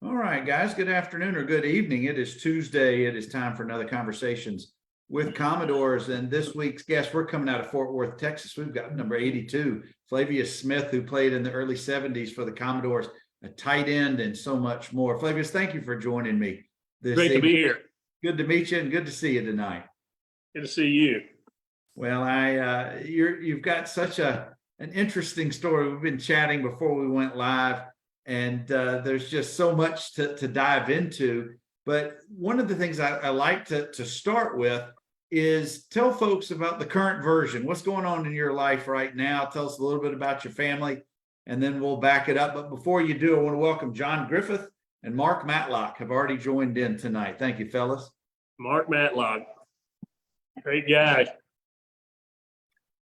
All right, guys, good afternoon or good evening. It is Tuesday. It is time for another Conversations with Commodores. And this week's guest, we're coming out of Fort Worth, Texas. We've got number 82, Flavious Smith, who played in the early 70s for the Commodores, a tight end, and so much more. Flavious, thank you for joining me this Great evening. to be here. Good to meet you and good to see you tonight. Good to see you. Well, you've got such an interesting story. We've been chatting before we went live, and there's just so much to dive into. But one of the things I like to start with is tell folks about the current version. What's going on in your life right now? Tell us a little bit about your family, and then we'll back it up. But before you do, I want to welcome John Griffith and Mark Matlock have already joined in tonight. Thank you, fellas. Mark Matlock, great guy.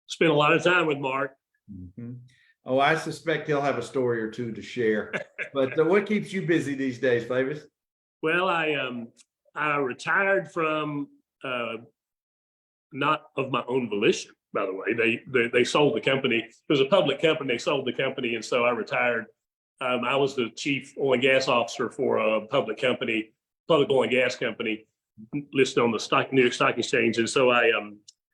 Spent a lot of time with Mark. Mm-hmm. Oh, I suspect he'll have a story or two to share. But what keeps you busy these days, Flavious? Well, I retired from not of my own volition, by the way. They sold the company. It was a public company. They sold the company, and so I retired. I was the chief oil and gas officer for a public company, public oil and gas company, listed on the New York Stock Exchange. And so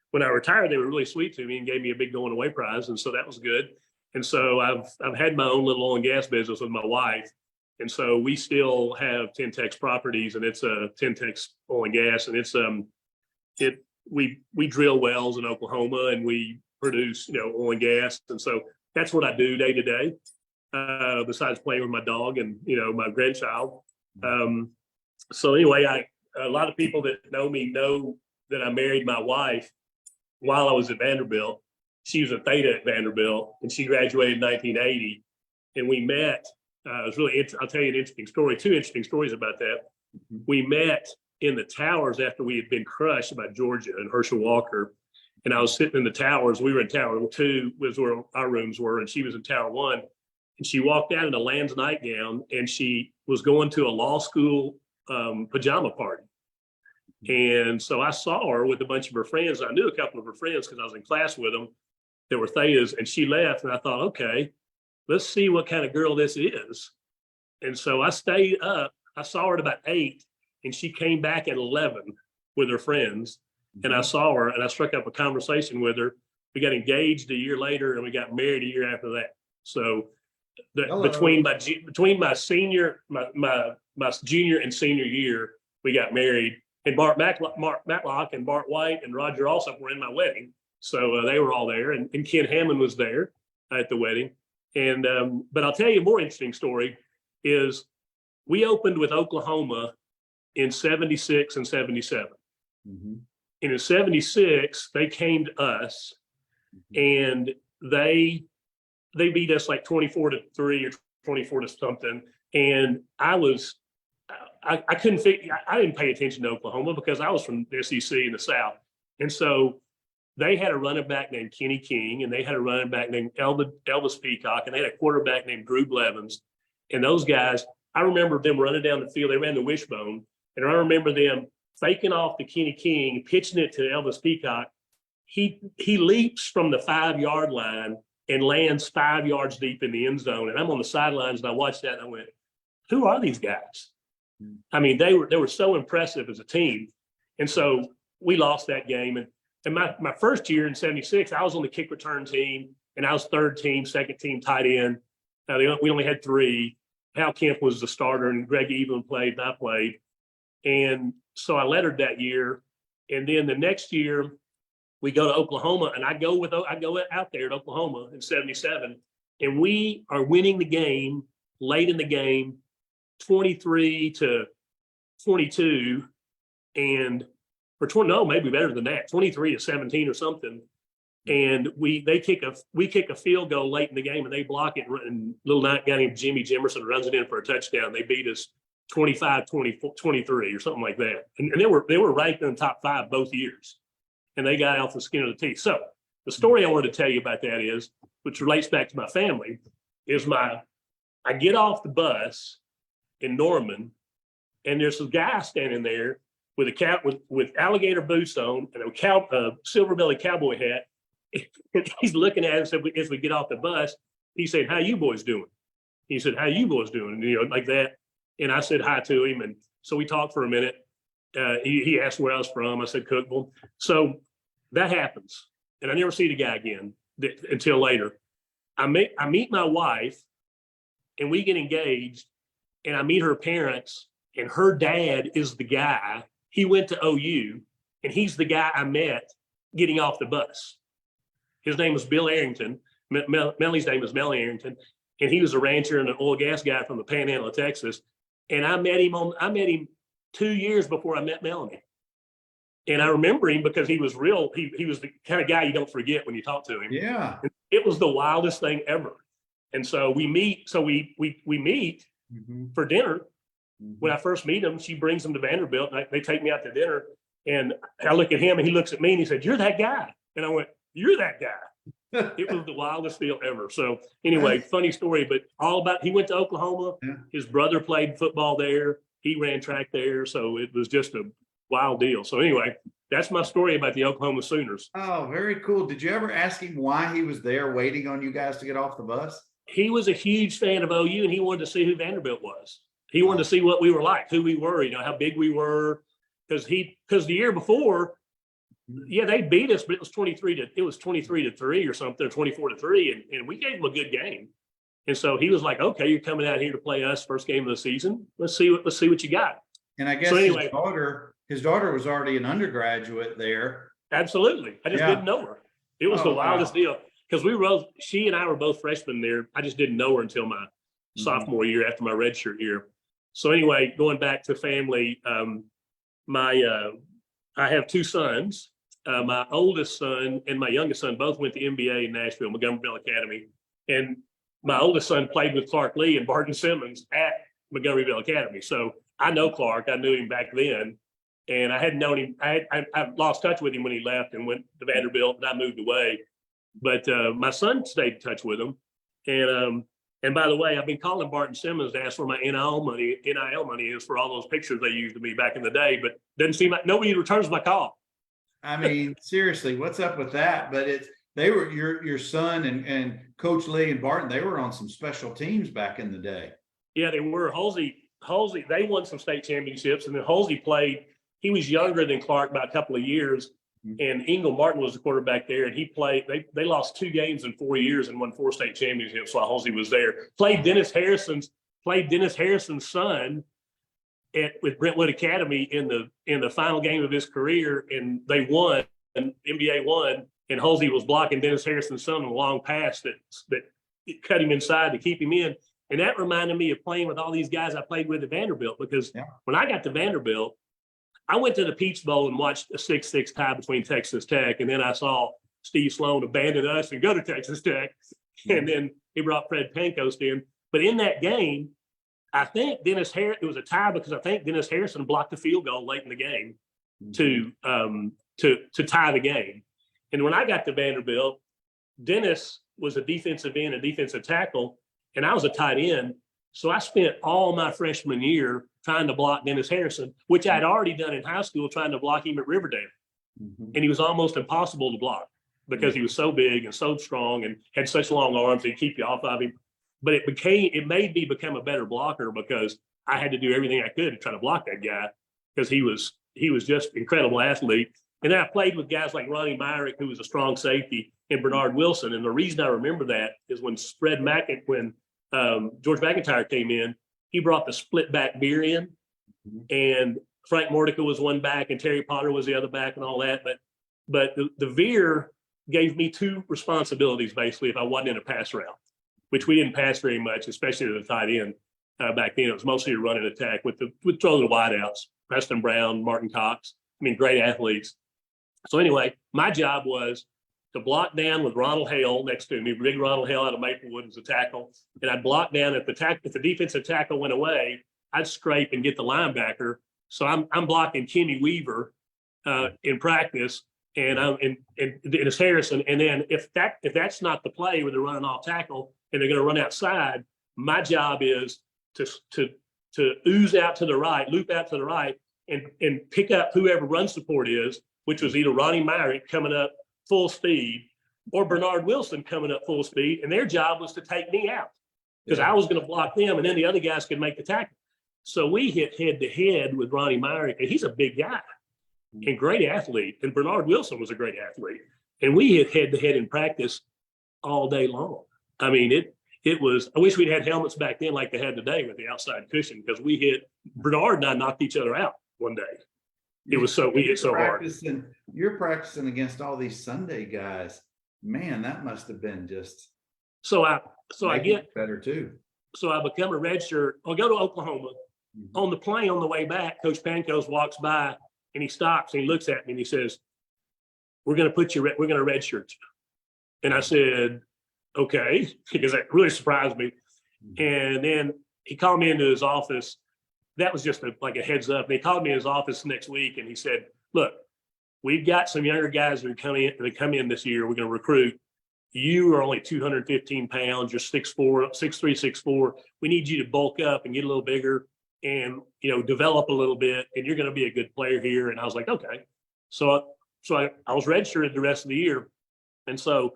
when I retired, they were really sweet to me and gave me a big going away prize, and so that was good. And so I've had my own little oil and gas business with my wife. And so we still have Tentex Properties, and it's a Tentex Oil and Gas, and it's we drill wells in Oklahoma, and we produce oil and gas. And so that's what I do day to day, besides playing with my dog and my grandchild. So anyway, a lot of people that know me know that I married my wife while I was at Vanderbilt. She was a theta at Vanderbilt, and she graduated in 1980, and we met. It was really I'll tell you an interesting story, two interesting stories about that. We met in the towers after we had been crushed by Georgia and Herschel Walker. And I was sitting in the towers. We were in Tower 2, was where our rooms were, and she was in Tower 1. And she walked out in a Lamb's nightgown, and she was going to a law school pajama party. And so I saw her with a bunch of her friends. I knew a couple of her friends because I was in class with them. There were thetas, and she left, and I thought, okay, let's see what kind of girl this is. And so I stayed up. I saw her at about 8, and she came back at 11 with her friends. And I saw her, and I struck up a conversation with her. We got engaged a year later, and we got married a year after that. So between my junior and senior year, we got married. And Mark Matlock and Bart White and Roger Alsop were in my wedding. So they were all there, and Ken Hammond was there at the wedding. And but I'll tell you a more interesting story is we opened with Oklahoma in 76 and 77. And in 76, they came to us, and they beat us like 24-3 or 24 to something. And I couldn't figure, I didn't pay attention to Oklahoma because I was from the SEC in the South. And so they had a running back named Kenny King, and they had a running back named Elvis Peacock, and they had a quarterback named Drew Blevins. And those guys, I remember them running down the field. They ran the wishbone. And I remember them faking off to Kenny King, pitching it to Elvis Peacock. He leaps from the 5-yard line and lands 5 yards deep in the end zone. And I'm on the sidelines, and I watched that, and I went, who are these guys? I mean, they were so impressive as a team. And so we lost that game. And my first year in 76, I was on the kick return team, and I was third team, second team tight end. We only had 3. Hal Kemp was the starter, and Greg Evelyn played, and I played. And so I lettered that year. And then the next year, we go to Oklahoma, and I go out there at Oklahoma in 77, and we are winning the game late in the game, 23-22, and or 20, no, maybe better than that, 23-17 or something. And we kick a field goal late in the game, and they block it. And little guy named Jimmy Jimerson runs it in for a touchdown. They beat us 25-23 or something like that. And they were ranked in the top 5 both years, and they got off the skin of the teeth. So the story I wanted to tell you about that is, which relates back to my family, is I get off the bus in Norman, and there's a guy standing there with with alligator boots on and a silver belly cowboy hat. He's looking at us as we get off the bus. He said, "How you boys doing?" He said, "How you boys doing?" And, like that. And I said hi to him. And so we talked for a minute. He asked where I was from. I said Cookeville. So that happens. And I never see the guy again until later. I meet my wife and we get engaged, and I meet her parents, and her dad is the guy. He went to OU, and he's the guy I met getting off the bus. His name was Bill Arrington. Melly's name is Mel Arrington, and he was a rancher and an oil gas guy from the Panhandle of Texas. And I met him 2 years before I met Melanie. And I remember him because he was real. He was the kind of guy you don't forget when you talk to him. Yeah. It was the wildest thing ever. And so we meet. So we meet for dinner. When I first meet him, she brings him to Vanderbilt. And they take me out to dinner. And I look at him, and he looks at me, and he said, "You're that guy." And I went, "You're that guy." It was the wildest deal ever. So anyway, funny story, but he went to Oklahoma. Yeah. His brother played football there. He ran track there. So it was just a wild deal. So anyway, that's my story about the Oklahoma Sooners. Oh, very cool. Did you ever ask him why he was there waiting on you guys to get off the bus? He was a huge fan of OU, and he wanted to see who Vanderbilt was. He wanted to see what we were like, who we were, how big we were. Because the year before, yeah, they beat us, but it was 23-3 or something, 24-3, and we gave them a good game. And so he was like, "Okay, you're coming out here to play us first game of the season. Let's see what you got." And I guess so anyway, his daughter was already an undergraduate there. Absolutely. I just didn't know her. It was the wildest deal. Because she and I were both freshmen there. I just didn't know her until my sophomore year after my redshirt year. So anyway, going back to family, I have two sons. My oldest son and my youngest son both went to MBA in Nashville, Montgomeryville Academy. And my oldest son played with Clark Lee and Barton Simmons at Montgomeryville Academy. So I know Clark. I knew him back then. And I hadn't known him. I lost touch with him when he left and went to Vanderbilt, and I moved away. But my son stayed in touch with him. And by the way, I've been calling Barton Simmons to ask where my NIL money is for all those pictures they used of me back in the day, but doesn't seem like nobody returns my call. I mean, seriously, what's up with that? But they were your son and Coach Lee and Barton, they were on some special teams back in the day. Yeah, they were. Halsey, they won some state championships, and then Halsey played. He was younger than Clark by a couple of years. And Ingle Martin was the quarterback there, and he played. They lost 2 games in 4 years and won 4 state championships while Halsey was there. Played Dennis Harrison's son with Brentwood Academy in the final game of his career, and they won. And NBA won, and Halsey was blocking Dennis Harrison's son on a long pass that cut him inside to keep him in. And that reminded me of playing with all these guys I played with at Vanderbilt, because when I got to Vanderbilt, I went to the Peach Bowl and watched a 6-6 tie between Texas Tech. And then I saw Steve Sloan abandon us and go to Texas Tech. And then he brought Fred Pancoast in. But in that game, I think it was a tie because I think Dennis Harrison blocked a field goal late in the game to tie the game. And when I got to Vanderbilt, Dennis was a defensive end, a defensive tackle, and I was a tight end. So I spent all my freshman year trying to block Dennis Harrison, which I'd already done in high school, trying to block him at Riverdale. And he was almost impossible to block because he was so big and so strong and had such long arms, he'd keep you off of him. But it made me become a better blocker because I had to do everything I could to try to block that guy because he was just an incredible athlete. And then I played with guys like Ronnie Myrick, who was a strong safety, and Bernard Wilson. And the reason I remember that is when George MacIntyre came in, he brought the split back beer in, and Frank Mordica was one back and Terry Potter was the other back and all that. But the veer gave me 2 responsibilities, basically, if I wasn't in a pass route, which we didn't pass very much, especially to the tight end back then. It was mostly a run and attack with throw the wideouts, Preston Brown, Martin Cox. I mean, great athletes. So anyway, my job was to block down with Ronald Hale next to me, big Ronald Hale out of Maplewood as a tackle. And I'd block down if the defensive tackle went away, I'd scrape and get the linebacker. So I'm blocking Kenny Weaver in practice and Dennis Harrison. And then if that's not the play where they're running off tackle and they're going to run outside, my job is to ooze out to the right, loop out to the right, and pick up whoever run support is, which was either Ronnie Myrick coming up full speed or Bernard Wilson coming up full speed. And their job was to take me out because I was going to block them and then the other guys could make the tackle. So we hit head to head with Ronnie Meyer, and he's a big guy and great athlete. And Bernard Wilson was a great athlete. And we hit head to head in practice all day long. I mean, it was, I wish we'd had helmets back then like they had today with the outside cushion, because Bernard and I knocked each other out one day. We hit so hard. You're practicing against all these Sunday guys. Man, that must have been just. So I get better too. So I become a redshirt. I'll go to Oklahoma. Mm-hmm. On the plane on the way back, Coach Pancoast walks by and he stops and he looks at me and he says, we're going to redshirt you. And I said, okay, because that really surprised me. Mm-hmm. And then he called me into his office. That was just like a heads up. And he called me in his office next week and he said, look, we've got some younger guys that come in this year. We're going to recruit. You are only 215 pounds. You're 6'4", 6'3", 6'4". We need you to bulk up and get a little bigger and, develop a little bit, and you're going to be a good player here. And I was like, okay. So I was redshirted the rest of the year. And so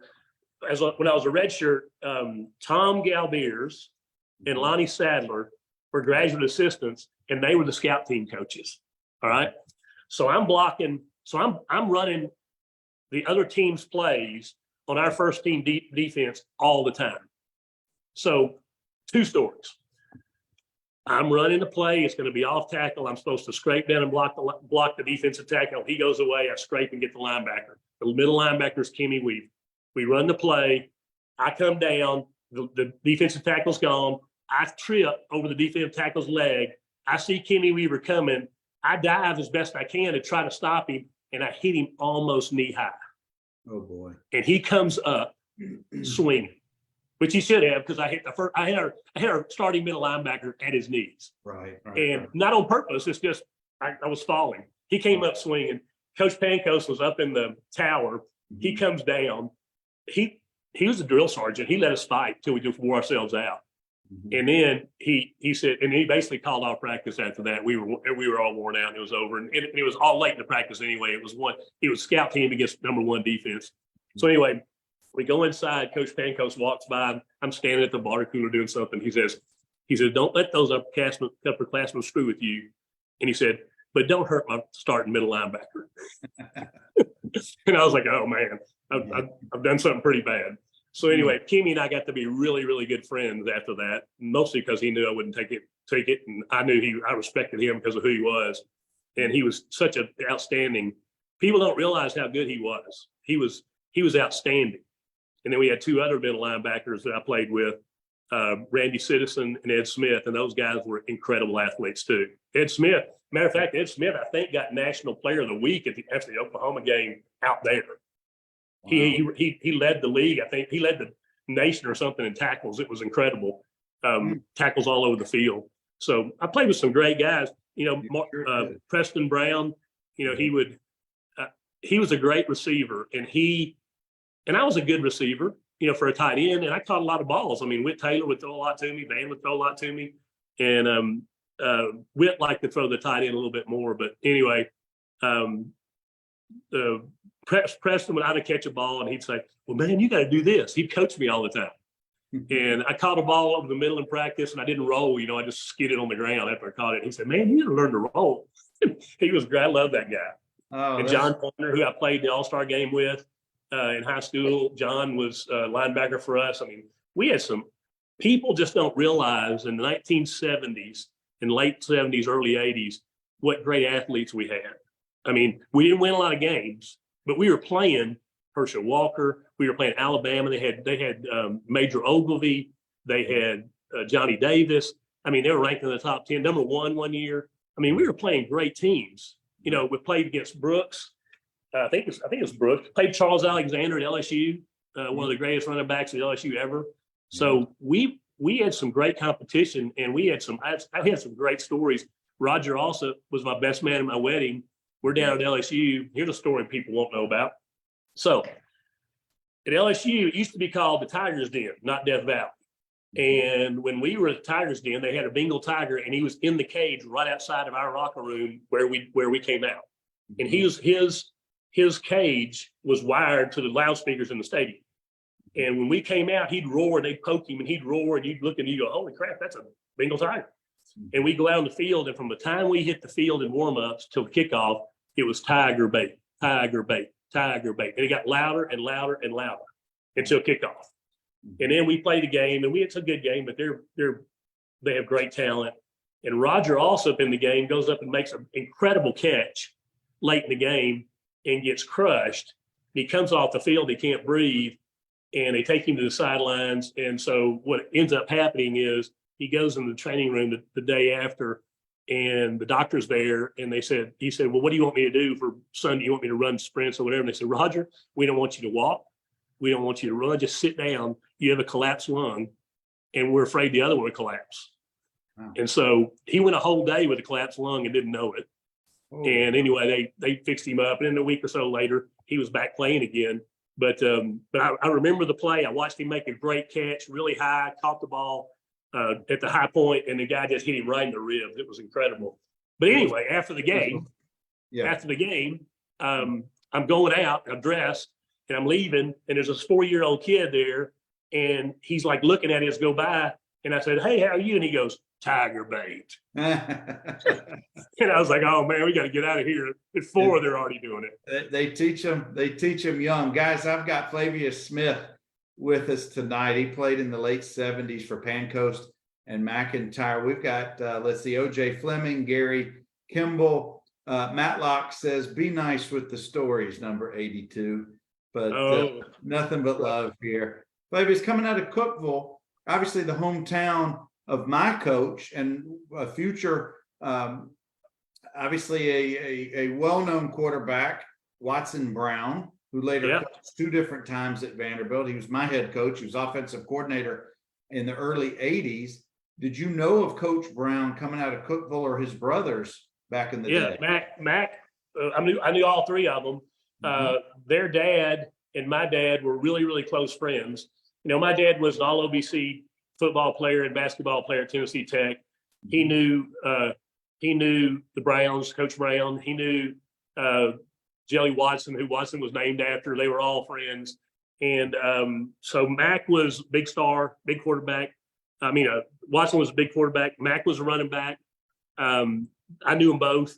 when I was a redshirt, Tom Galbeers and Lonnie Sadler were graduate assistants, and they were the scout team coaches. All right. So I'm blocking. So I'm running the other team's plays on our first team defense all the time. So 2 stories. I'm running the play. It's going to be off tackle. I'm supposed to scrape down and block the defensive tackle. He goes away. I scrape and get the linebacker. The middle linebacker is Kimmy Weaver. We run the play. I come down. The defensive tackle's gone. I trip over the defensive tackle's leg. I see Kimmy Weaver coming. I dive as best I can to try to stop him, and I hit him almost knee high. Oh boy! And he comes up swinging, which he should have, because I hit our starting middle linebacker at his knees. Right. And not on purpose. It's just I was falling. He came up swinging. Coach Pancoast was up in the tower. Mm-hmm. He comes down. He was a drill sergeant. He let us fight till we just wore ourselves out. Mm-hmm. And then he said, and he basically called off practice after that. We were all worn out and it was over. And it was all late in the practice anyway. It was scout team against ~1 defense. So anyway, we go inside. Coach Pancoast walks by. I'm standing at the water cooler doing something. He says, don't let those upperclassmen screw with you. And he said, but don't hurt my starting middle linebacker. And I was like, oh man, I've done something pretty bad. So anyway, Kimmy and I got to be really, really good friends after that, mostly because he knew I wouldn't take it. And I respected him because of who he was. And he was such an outstanding, people don't realize how good he was. He was outstanding. And then we had 2 other middle linebackers that I played with, Randy Citizen and Ed Smith. And those guys were incredible athletes too. Ed Smith, matter of fact, Ed Smith, I think, got National Player of the Week at the Oklahoma game out there. Wow. He led the league. I think he led the nation or something in tackles. It was incredible. Tackles all over the field. So I played with some great guys. Preston Brown. He was a great receiver, and I was a good receiver. For a tight end, and I caught a lot of balls. I mean, Whit Taylor would throw a lot to me. Van would throw a lot to me, and Whit liked to throw the tight end a little bit more. But anyway, Preston would either catch a ball and he'd say, well, man, you got to do this. He'd coach me all the time. And I caught a ball over the middle in practice and I didn't roll. I just skidded on the ground after I caught it. He said, man, you got to learn to roll. He was great. I love that guy. Oh, and John Pointer, who I played the All-Star game with in high school. John was a linebacker for us. I mean, we had some people just don't realize in the 1970s and late 70s, early 80s, what great athletes we had. I mean, we didn't win a lot of games, but we were playing Herschel Walker. We were playing Alabama. They had Major Ogilvy. They had Johnny Davis. I mean, they were ranked in the top 10, #1 one year. I mean, we were playing great teams. We played against Brooks. I think it was Brooks. Played Charles Alexander at LSU, one of the greatest running backs at LSU ever. So we had some great competition, and I had some great stories. Roger also was my best man at my wedding. We're down at LSU. Here's a story people won't know about. So at LSU, it used to be called the Tiger's Den, not Death Valley. And when we were at the Tiger's Den, they had a Bengal tiger, and he was in the cage right outside of our locker room where we came out. And his cage was wired to the loudspeakers in the stadium. And when we came out, he'd roar, they'd poke him, and he'd roar, and you'd look and you go, holy crap, that's a Bengal tiger. And we go out on the field, and from the time we hit the field in warm-ups till kickoff, it was tiger bait, tiger bait, tiger bait. And it got louder and louder and louder until kickoff. And then we played a game, and it's a good game, but they have great talent. And Roger also in the game goes up and makes an incredible catch late in the game and gets crushed. He comes off the field, he can't breathe, and they take him to the sidelines. And so what ends up happening is he goes in the training room the day after, and the doctor's there, and he said, well, what do you want me to do for Sunday? You want me to run sprints or whatever? And they said, Roger, we don't want you to walk. We don't want you to run. Just sit down. You have a collapsed lung, and we're afraid the other one will collapse. Wow. And so he went a whole day with a collapsed lung and didn't know it. Oh. And anyway, they fixed him up. And then a week or so later, he was back playing again. But I remember the play. I watched him make a great catch, really high, caught the ball at the high point, and the guy just hit him right in the ribs. It was incredible. But anyway, after the game, I'm going out, I'm dressed, and I'm leaving, and there's this 4-year-old kid there, and he's like looking at us go by, and I said, hey, how are you? And he goes, tiger bait. And I was like, oh man, we got to get out of here. At 4, they're already doing it. They teach them young. Guys, I've got Flavious Smith with us tonight. He played in the late 70s for Pancoast and MacIntyre. We've got, let's see, OJ Fleming, Gary Kimball. Matlock says, be nice with the stories, number 82. But nothing but love here. Flavious, coming out of Cookeville, obviously the hometown of my coach and a future, obviously a well-known quarterback, Watson Brown, who later coached 2 different times at Vanderbilt. He was my head coach. He was offensive coordinator in the early 80s. Did you know of Coach Brown coming out of Cookeville or his brothers back in the day? Yeah, Mac. I knew all 3 of them. Their dad and my dad were really, really close friends. You know, my dad was an all OBC football player and basketball player at Tennessee Tech. He knew the Browns, Coach Brown. He knew Jelly Watson, who Watson was named after. They were all friends. And so Mac was big star, big quarterback. Watson was a big quarterback. Mac was a running back. I knew them both.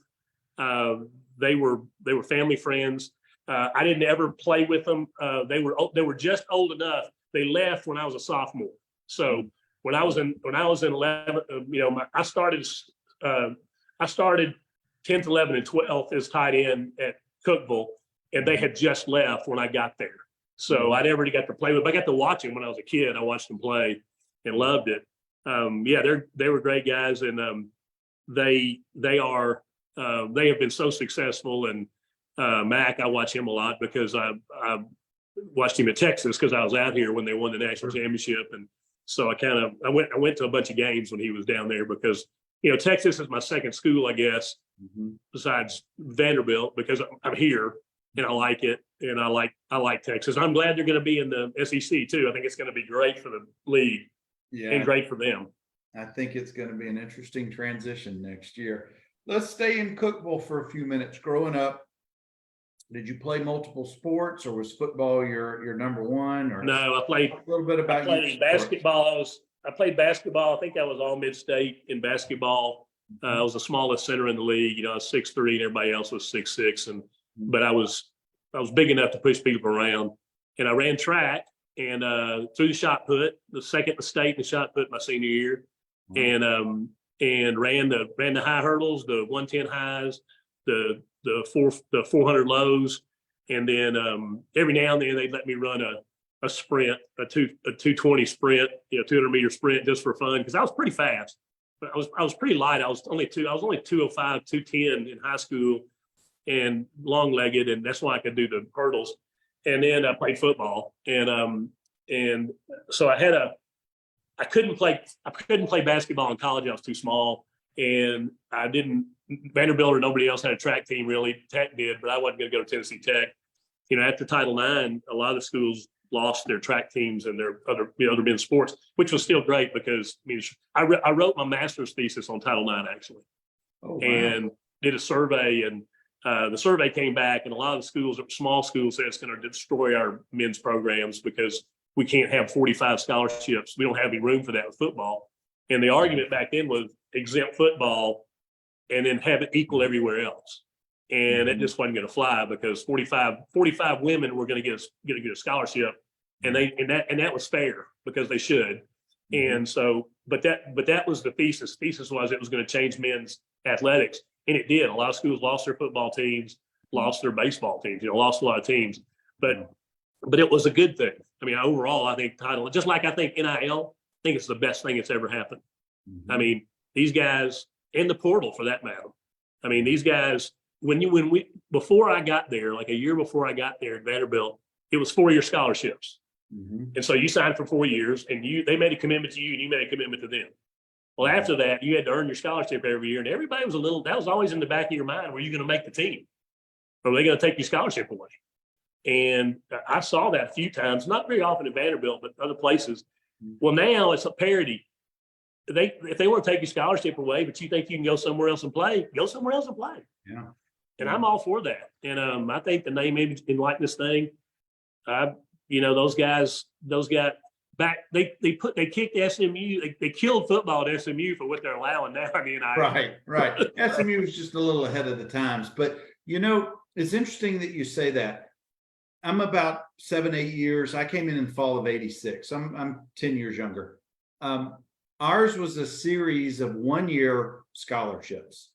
They were family friends. I didn't ever play with them. They were just old enough. They left when I was a sophomore. So when I was in 11th, I started 10th, 11th, and 12th as tight end at Cookeville, and they had just left when I got there. So I never got to play with them. I got to watch them when I was a kid. I watched them play and loved it. They were great guys, and they have been so successul. And Mac, I watch him a lot because I watched him at Texas because I was out here when they won the national championship, and so I went to a bunch of games when he was down there because Texas is my second school, I guess, besides Vanderbilt, because I'm here and I like it, and I like Texas. I'm glad they're going to be in the SEC too. I think it's going to be great for the league and great for them. I think it's going to be an interesting transition next year. Let's stay in Cookeville for a few minutes. Growing up, did you play multiple sports, or was football your number one? Or no, I played a little bit about. I played basketball. I played basketball. I think I was all mid-state in basketball. I was the smallest center in the league. I was 6'3", and everybody else was 6'6", but I was big enough to push people around. And I ran track and threw the shot put, the second in the state in the shot put my senior year, and ran the high hurdles, the 110 highs, the 400 lows, and then every now and then they'd let me run a sprint, a 220 sprint, 200-meter sprint just for fun, because I was pretty fast, but I was pretty light. I was only 205, 210 in high school, and long-legged, and that's why I could do the hurdles. And then I played football, and so I couldn't play basketball in college. I was too small, and Vanderbilt or nobody else had a track team really. Tech did, but I wasn't going to go to Tennessee Tech. After Title IX, a lot of the schools lost their track teams and their other men's sports, which was still great because I wrote my master's thesis on Title IX actually, and did a survey, and the survey came back, and a lot of the schools, small schools, said it's going to destroy our men's programs because we can't have 45 scholarships. We don't have any room for that with football. And the argument back then was exempt football and then have it equal everywhere else. And it just wasn't going to fly because 45 women were going to get a scholarship, and that was fair because they should. And so, but that was the thesis. Thesis was it was going to change men's athletics, and it did. A lot of schools lost their football teams, lost their baseball teams, lost a lot of teams, but it was a good thing. I mean, overall, I think title, just like I think NIL, I think it's the best thing that's ever happened. I mean, these guys, and the portal for that matter. I mean, these guys, before I got there, like a year before I got there at Vanderbilt, it was 4-year scholarships. And so you signed for 4 years, and they made a commitment to you, and you made a commitment to them. Well, after that, you had to earn your scholarship every year, and everybody was that was always in the back of your mind, were you going to make the team? Or were they going to take your scholarship away? And I saw that a few times, not very often at Vanderbilt, but other places. Well, now it's a parity. If they want to take your scholarship away, but you think you can go somewhere else and play, go somewhere else and play. Yeah. And I'm all for that. And I think the name, image, and likeness thing, those guys back, they kicked SMU, they killed football at SMU for what they're allowing now. I mean, right. SMU was just a little ahead of the times, but it's interesting that you say that. I'm about 7-8 years. I came in fall of '86. I'm 10 years younger. Ours was a series of 1-year scholarships.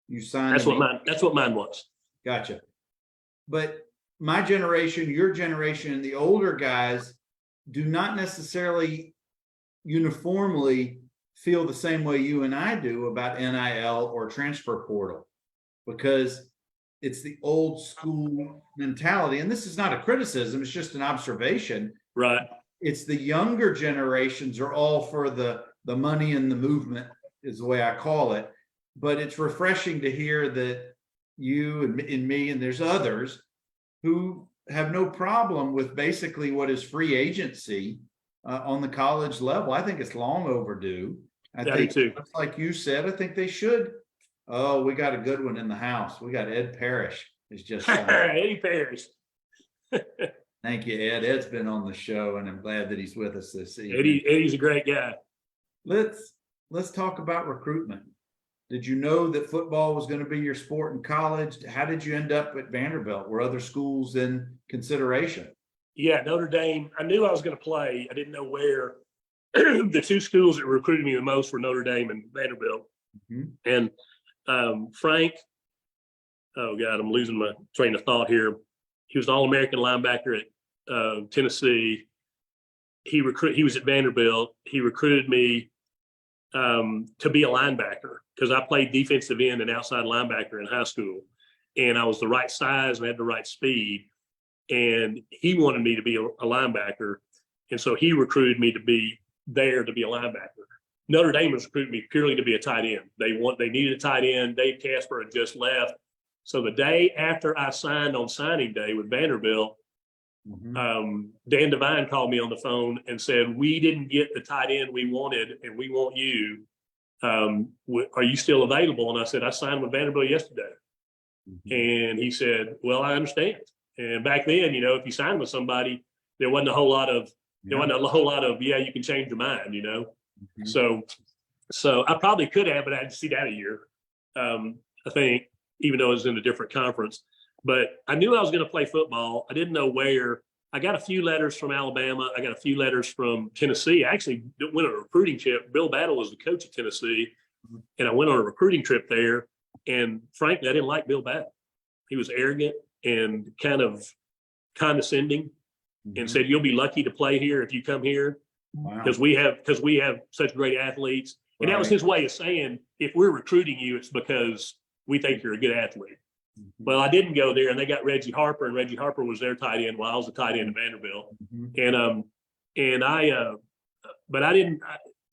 You signed. That's what mine was. Gotcha. But my generation, your generation, and the older guys do not necessarily uniformly feel the same way you and I do about NIL or transfer portal, because it's the old school mentality. And this is not a criticism, it's just an observation. Right. It's the younger generations are all for the money and the movement, is the way I call it. But it's refreshing to hear that you and me, and there's others who have no problem with basically what is free agency on the college level. I think it's long overdue. I think, too. like you said, I think they should. Oh, we got a good one in the house. We got Ed Parrish. It's just Eddie Parrish. Thank you, Ed. Ed's been on the show, and I'm glad that he's with us this evening. Eddie's a great guy. Let's talk about recruitment. Did you know that football was going to be your sport in college? How did you end up at Vanderbilt? Were other schools in consideration? Yeah, Notre Dame. I knew I was going to play. I didn't know where. The two schools that recruited me the most were Notre Dame and Vanderbilt. And Frank, oh God, I'm losing my train of thought here. He was an All-American linebacker at Tennessee. He was at Vanderbilt. He recruited me to be a linebacker because I played defensive end and outside linebacker in high school, and I was the right size and had the right speed. And he wanted me to be a linebacker, and so he recruited me to be there to be a linebacker. Notre Dame was recruiting me purely to be a tight end. They needed a tight end. Dave Casper had just left. So the day after I signed on signing day with Vanderbilt, Dan Devine called me on the phone and said, "We didn't get the tight end we wanted, and we want you. Are you still available?" And I said, "I signed with Vanderbilt yesterday." And he said, "Well, I understand." And back then, if you signed with somebody, there wasn't a whole lot of, yeah, you can change your mind, So I probably could have, but I had to see that a year. I think, even though it was in a different conference. But I knew I was going to play football. I didn't know where. I got a few letters from Alabama. I got a few letters from Tennessee. I actually went on a recruiting trip. Bill Battle was the coach at Tennessee, and I went on a recruiting trip there. And frankly, I didn't like Bill Battle. He was arrogant and kind of condescending, and said, "You'll be lucky to play here if you come here, because we have such great athletes." And that was his way of saying, if we're recruiting you, it's because we think you're a good athlete. Well, I didn't go there, and they got Reggie Harper, and Reggie Harper was their tight end while I was a tight end at Vanderbilt. But I didn't.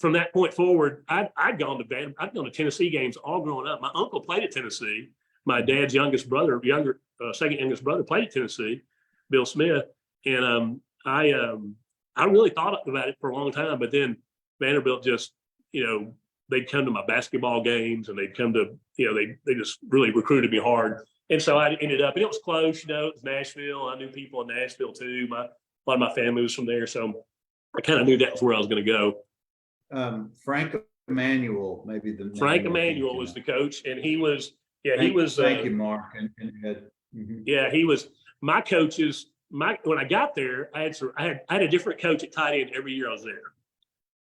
From that point forward, I'd gone to Tennessee games all growing up. My uncle played at Tennessee. My dad's second youngest brother played at Tennessee, Bill Smith, and I really thought about it for a long time. But then Vanderbilt just, they'd come to my basketball games, and they'd come to, they just really recruited me hard. And so I ended up, and it was close, it was Nashville. I knew people in Nashville too. A lot of my family was from there. So I kind of knew that was where I was going to go. Frank Emanuel, maybe the Frank name I'm Emanuel thinking was of. the coach, and he was, yeah, he Thank, was, thank you, Mark and Ed. Mhm. yeah, he was my coaches. When I got there, I had a different coach at tight end every year I was there.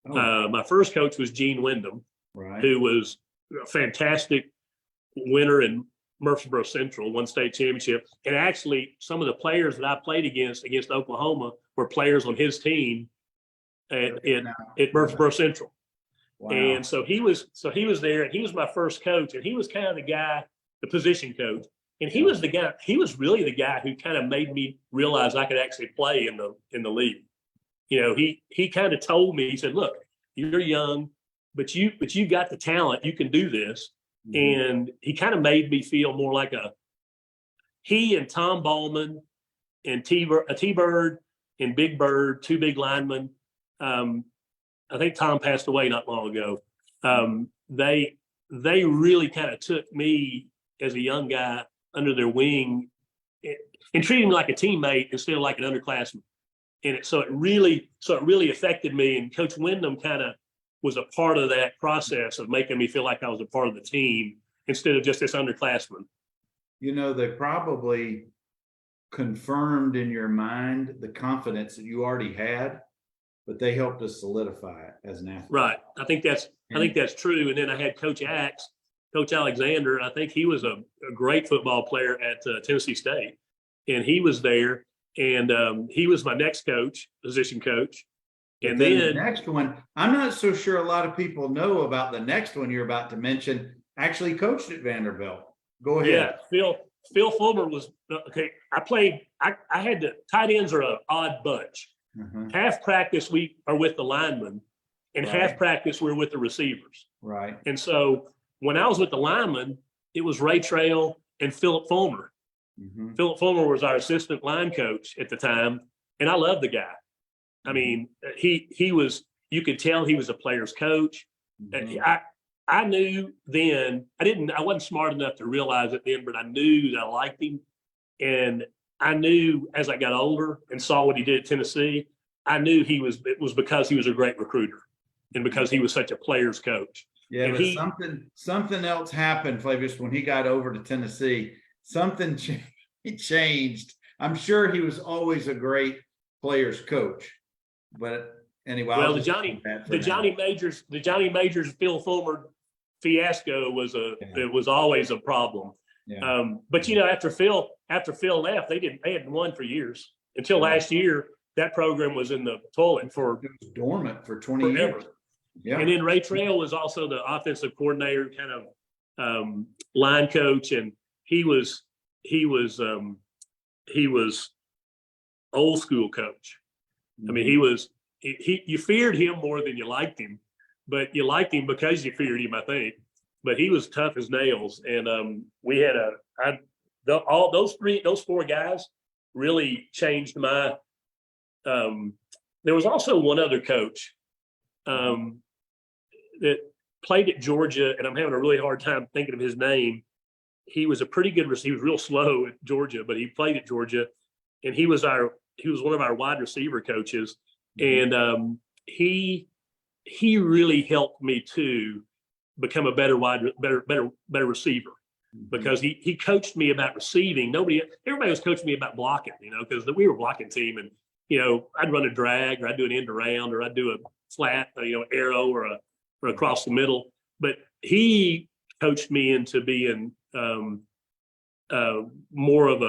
Oh, My first coach was Gene Wyndham, right. who was a fantastic winner in Murfreesboro Central, won state championship. And actually, some of the players that I played against Oklahoma were players on his team at Murfreesboro Central. Wow. And so he was there, and he was my first coach, and he was kind of the guy, the position coach. And he was really the guy who kind of made me realize I could actually play in the league. You know, he kind of told me, he said, look, you're young, but you've got the talent, you can do this. Mm-hmm. And he kind of made me feel more like he and Tom Ballman and T-Bird and Big Bird, two big linemen. I think Tom passed away not long ago. They really kind of took me as a young guy under their wing and treated me like a teammate instead of like an underclassman. And so it really affected me. And Coach Wyndham kind of was a part of that process of making me feel like I was a part of the team instead of just this underclassman. You know, they probably confirmed in your mind the confidence that you already had, but they helped us solidify it as an athlete. Right. I think that's true. And then I had Coach Alexander. I think he was a great football player at Tennessee State, and he was there. And he was my next coach, position coach. And then the next one, I'm not so sure a lot of people know about the next one you're about to mention. Actually coached at Vanderbilt. Go ahead. Yeah, Phil Fulmer was okay. I had the tight ends are an odd bunch. Mm-hmm. Half practice we are with the linemen, and half practice we're with the receivers. Right. And so when I was with the linemen, it was Ray Trail and Philip Fulmer. Mm-hmm. Philip Fulmer was our assistant line coach at the time, and I loved the guy. I mean, he was, you could tell he was a player's coach. Mm-hmm. I knew then, I wasn't smart enough to realize it then, but I knew that I liked him. And I knew as I got older and saw what he did at Tennessee, I knew it was because he was a great recruiter and because he was such a player's coach. Yeah, and but something else happened, Flavious, when he got over to Tennessee. Something changed. I'm sure he was always a great player's coach, but anyway. Well, the Johnny Majors Phil Fulmer fiasco it was always a problem. Yeah. But you know, after Phil left, they hadn't won for years until last year. That program was in the toilet it was dormant for 20 years. Yeah. And then Ray Trail was also the offensive coordinator, kind of line coach, and he was old school coach. Mm-hmm. I mean, you feared him more than you liked him, but you liked him because you feared him, I think. But he was tough as nails, and we had all those four guys really changed my. There was also one other coach that played at Georgia, and I'm having a really hard time thinking of his name. He was a pretty good receiver. He was real slow at Georgia, but he played at Georgia, and he was one of our wide receiver coaches. And he really helped me to become a better receiver, because he coached me about receiving. Everybody was coaching me about blocking, because we were a blocking team, and I'd run a drag, or I'd do an end around, or I'd do a flat, arrow, or across the middle. But he coached me into being more of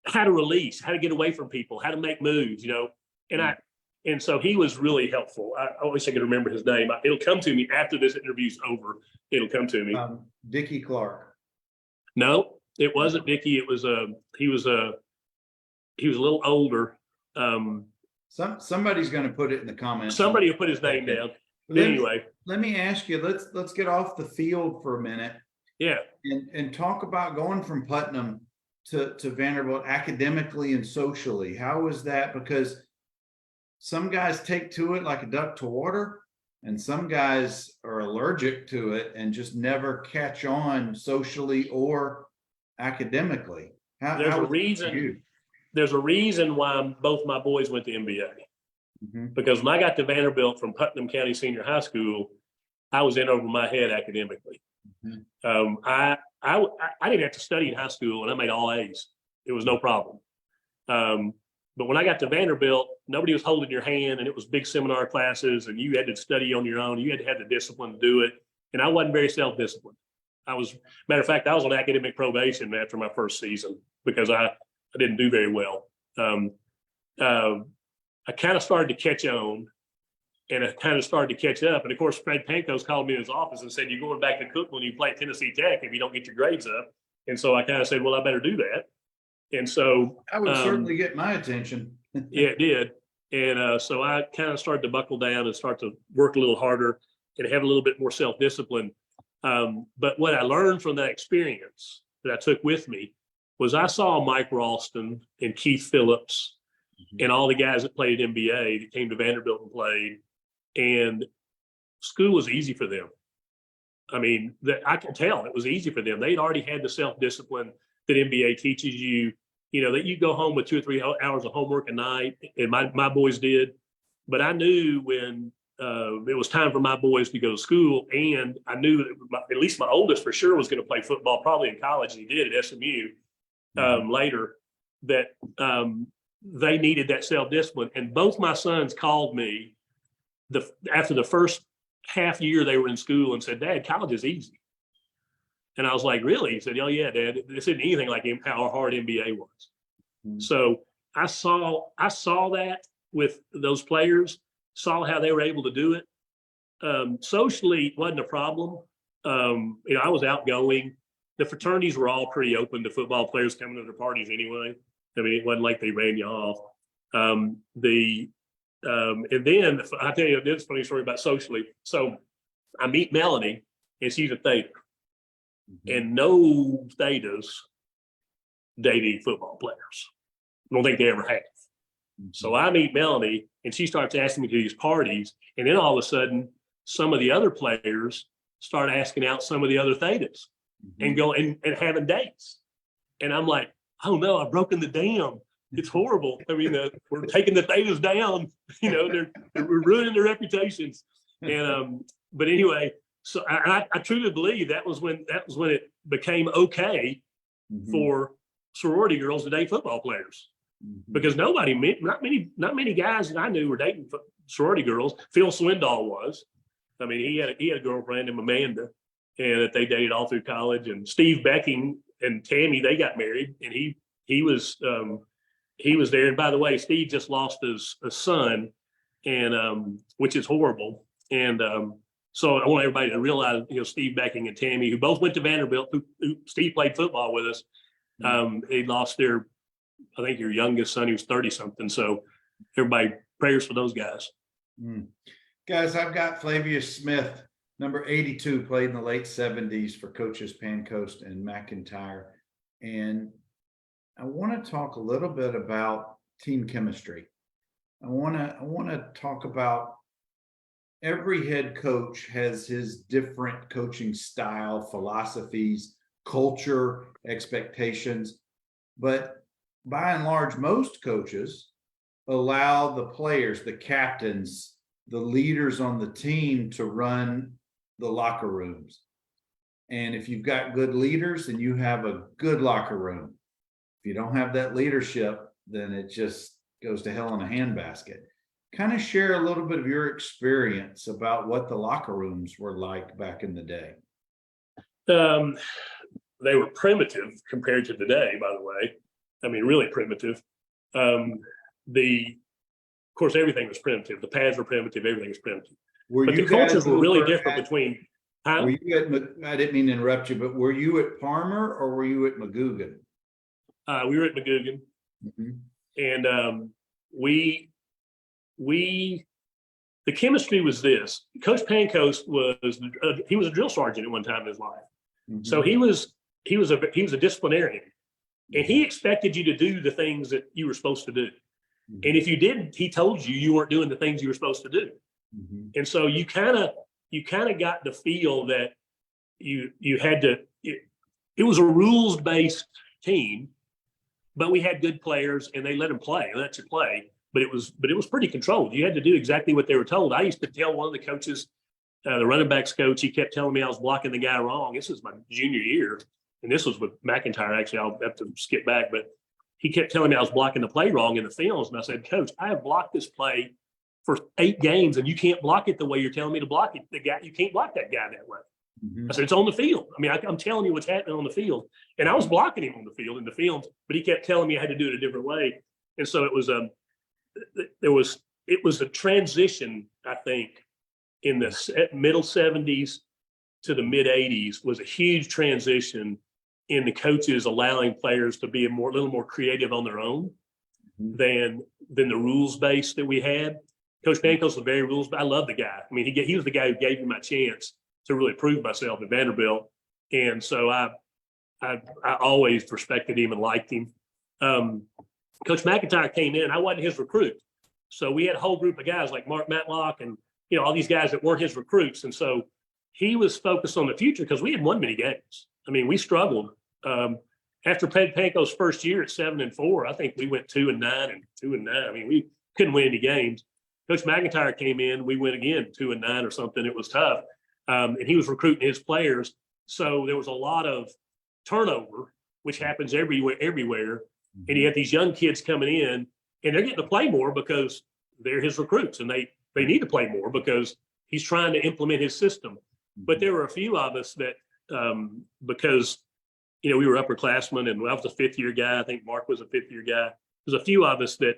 how to release, how to get away from people, how to make moves, and so he was really helpful. I wish I could remember his name. It'll come to me after this interview's over. It'll come to me. Dickie Clark. No, it wasn't Dickie. It was he was a little older. Somebody's going to put it in the comments. Somebody will put his name down. Anyway, let me ask you. Let's get off the field for a minute. Yeah, and talk about going from Putnam to Vanderbilt academically and socially. How was that? Because some guys take to it like a duck to water, and some guys are allergic to it and just never catch on socially or academically. There's a reason why both my boys went to MBA. Mhm. because when I got to Vanderbilt from Putnam County Senior High School, I was in over my head academically. Mhm. I didn't have to study in high school, and I made all A's. It was no problem. But when I got to Vanderbilt, nobody was holding your hand, and it was big seminar classes, and you had to study on your own. You had to have the discipline to do it, and I wasn't very self-disciplined. Matter of fact, I was on academic probation after my first season because I didn't do very well. I kind of started to catch on, and I kind of started to catch up. And of course, Fred Pancoast called me in his office and said, "You're going back to Cook when you play at Tennessee Tech if you don't get your grades up." And so I kind of said, "Well, I better do that." And so I would certainly get my attention. yeah, it did. And so I kind of started to buckle down and start to work a little harder and have a little bit more self-discipline. But what I learned from that experience that I took with me was I saw Mike Ralston and Keith Phillips and all the guys that played at NBA that came to Vanderbilt and played, and school was easy for them. I mean, I can tell it was easy for them. They'd already had the self-discipline that NBA teaches you, that you go home with 2 or 3 hours of homework a night, and my boys did. But I knew when it was time for my boys to go to school, and I knew that at least my oldest for sure was going to play football, probably in college, and he did at SMU later, that they needed that self-discipline. And both my sons called me after the first half year they were in school and said, "Dad, college is easy." And I was like, "Really?" He said, "Oh yeah, Dad, this isn't anything like how hard NBA was." Mm-hmm. So I saw that with those players, saw how they were able to do it. Socially, it wasn't a problem. I was outgoing. The fraternities were all pretty open to football players coming to their parties anyway. I mean, it wasn't like they ran you off. And then I'll tell you this funny story about socially. So I meet Melanie, and she's a theta. Mm-hmm. And no thetas dating football players. I don't think they ever have. Mm-hmm. So I meet Melanie, and she starts asking me to these parties. And then all of a sudden, some of the other players start asking out some of the other thetas and go and having dates. And I'm like, "Oh no, I've broken the dam. It's horrible. I mean, we're taking the thetas down. We're ruining their reputations." And but anyway, so I truly believe that was when it became okay for sorority girls to date football players, because not many guys that I knew were dating sorority girls. Phil Swindoll was. I mean, he had a girlfriend named Amanda, and that they dated all through college. And Steve Becking and Tammy, they got married, and he was there. And by the way, Steve just lost his son, and which is horrible. And so I want everybody to realize, Steve Becking and Tammy, who both went to Vanderbilt, who Steve played football with us. They lost I think your youngest son, he was 30 something. So everybody, prayers for those guys. Guys, I've got Flavious Smith, number 82, played in the late 70s for Coaches Pancoast and MacIntyre. And I want to talk a little bit about team chemistry. I want to talk about every head coach has his different coaching style, philosophies, culture, expectations. But by and large, most coaches allow the players, the captains, the leaders on the team to run the locker rooms. And if you've got good leaders, then you have a good locker room. If you don't have that leadership, then it just goes to hell in a handbasket. Kind of share a little bit of your experience about what the locker rooms were like back in the day. They were primitive compared to today, by the way. I mean, really primitive. Of course, everything was primitive. The pads were primitive. Everything was primitive. But the cultures were really different between. Were you I didn't mean to interrupt you, but were you at Parmer or were you at McGugin? We were at McGugin, and the chemistry was this. Coach Pancoast he was a drill sergeant at one time in his life, so he was a disciplinarian, and he expected you to do the things that you were supposed to do. And if you didn't, he told you weren't doing the things you were supposed to do. And so you kind of got the feel that you had to. It was a rules-based team, but we had good players, and they let you play. but it was pretty controlled. You had to do exactly what they were told. I used to tell one of the coaches, the running backs coach, he kept telling me I was blocking the guy wrong. This was my junior year, and this was with MacIntyre. Actually, I'll have to skip back, but he kept telling me I was blocking the play wrong in the films. And I said, Coach, I have blocked this play for 8 games, and you can't block it the way you're telling me to block it. You can't block that guy that way. Mhm. I said, it's on the field. I mean, I'm telling you what's happening on the field. And I was blocking him on the field in the films, but he kept telling me I had to do it a different way. And so it was a transition, I think, in the middle 70s to the mid 80s was a huge transition in the coaches allowing players to be a little more creative on their own than the rules base that we had. Coach Pancoast was very rules, but I love the guy. I mean, he was the guy who gave me my chance to really prove myself at Vanderbilt. And so I always respected him and liked him. Coach MacIntyre came in, I wasn't his recruit. So we had a whole group of guys like Mark Matlock and, all these guys that weren't his recruits. And so he was focused on the future because we hadn't won many games. I mean, we struggled. After Pancoast's first year at 7-4, I think we went 2-9 and 2-9. I mean, we couldn't win any games. Coach MacIntyre came in, we went again 2-9 or something. It was tough. And he was recruiting his players. So there was a lot of turnover, which happens everywhere. And you have these young kids coming in, and they're getting to play more because they're his recruits, and they need to play more because he's trying to implement his system. But there were a few of us that, because, we were upperclassmen, and I was a 5th-year guy. I think Mark was a 5th-year guy. There's a few of us that,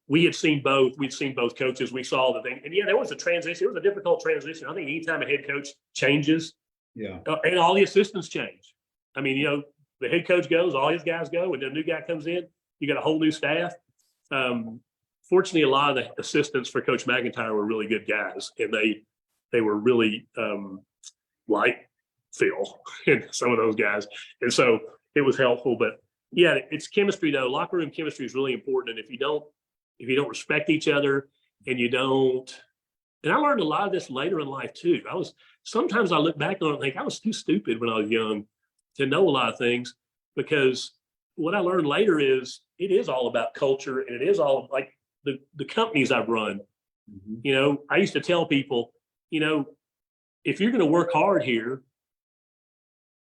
we had seen both. We'd seen both coaches. We saw the thing. And there was a transition. It was a difficult transition. I think anytime a head coach changes, and all the assistants change. I mean, the head coach goes, all his guys go, and then a new guy comes in. You got a whole new staff. Fortunately, a lot of the assistants for Coach MacIntyre were really good guys, and they were really like Phil and some of those guys. And so it was helpful. But yeah, it's chemistry though. Locker room chemistry is really important. And if you don't respect each other, and and I learned a lot of this later in life too. Sometimes I look back on it and think I was too stupid when I was young to know a lot of things, because what I learned later is it is all about culture, and it is all like the companies I've run. I used to tell people, if you're going to work hard here,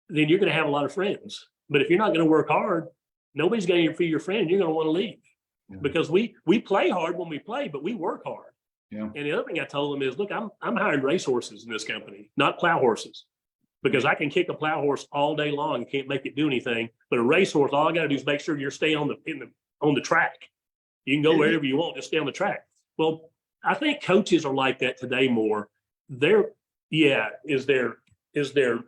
then you're going to have a lot of friends. But if you're not going to work hard, nobody's going to be your friend. You're going to want to leave because we play hard when we play, but we work hard. Yeah. And the other thing I told them is, look, I'm hiring racehorses in this company, not plow horses, because I can kick a plow horse all day long and can't make it do anything. But a racehorse, all I got to do is make sure you're staying on the track. You can go wherever you want, just stay on the track. Well, I think coaches are like that today more. Is there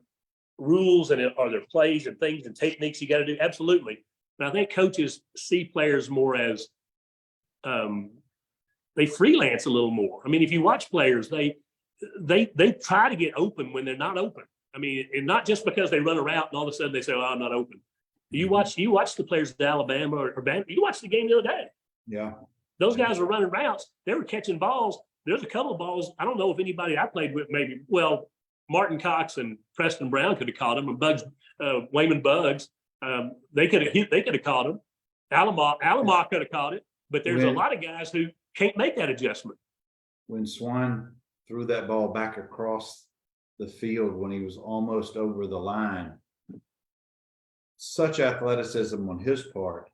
rules and are there plays and things and techniques you got to do? Absolutely. But I think coaches see players more as they freelance a little more. I mean, if you watch players, they try to get open when they're not open. I mean, and not just because they run a route and all of a sudden they say, "Oh, I'm not open." You watch the players at Alabama or Vanderbilt. You watched the game the other day. Yeah, those guys were running routes. They were catching balls. There's a couple of balls. I don't know if anybody I played with, maybe. Well, Martin Cox and Preston Brown could have caught him, and Wayman Buggs. They could have caught him. Alamo could have caught it. But there's a lot of guys who can't make that adjustment. When Swan threw that ball back across the field when he was almost over the line, such athleticism on his part,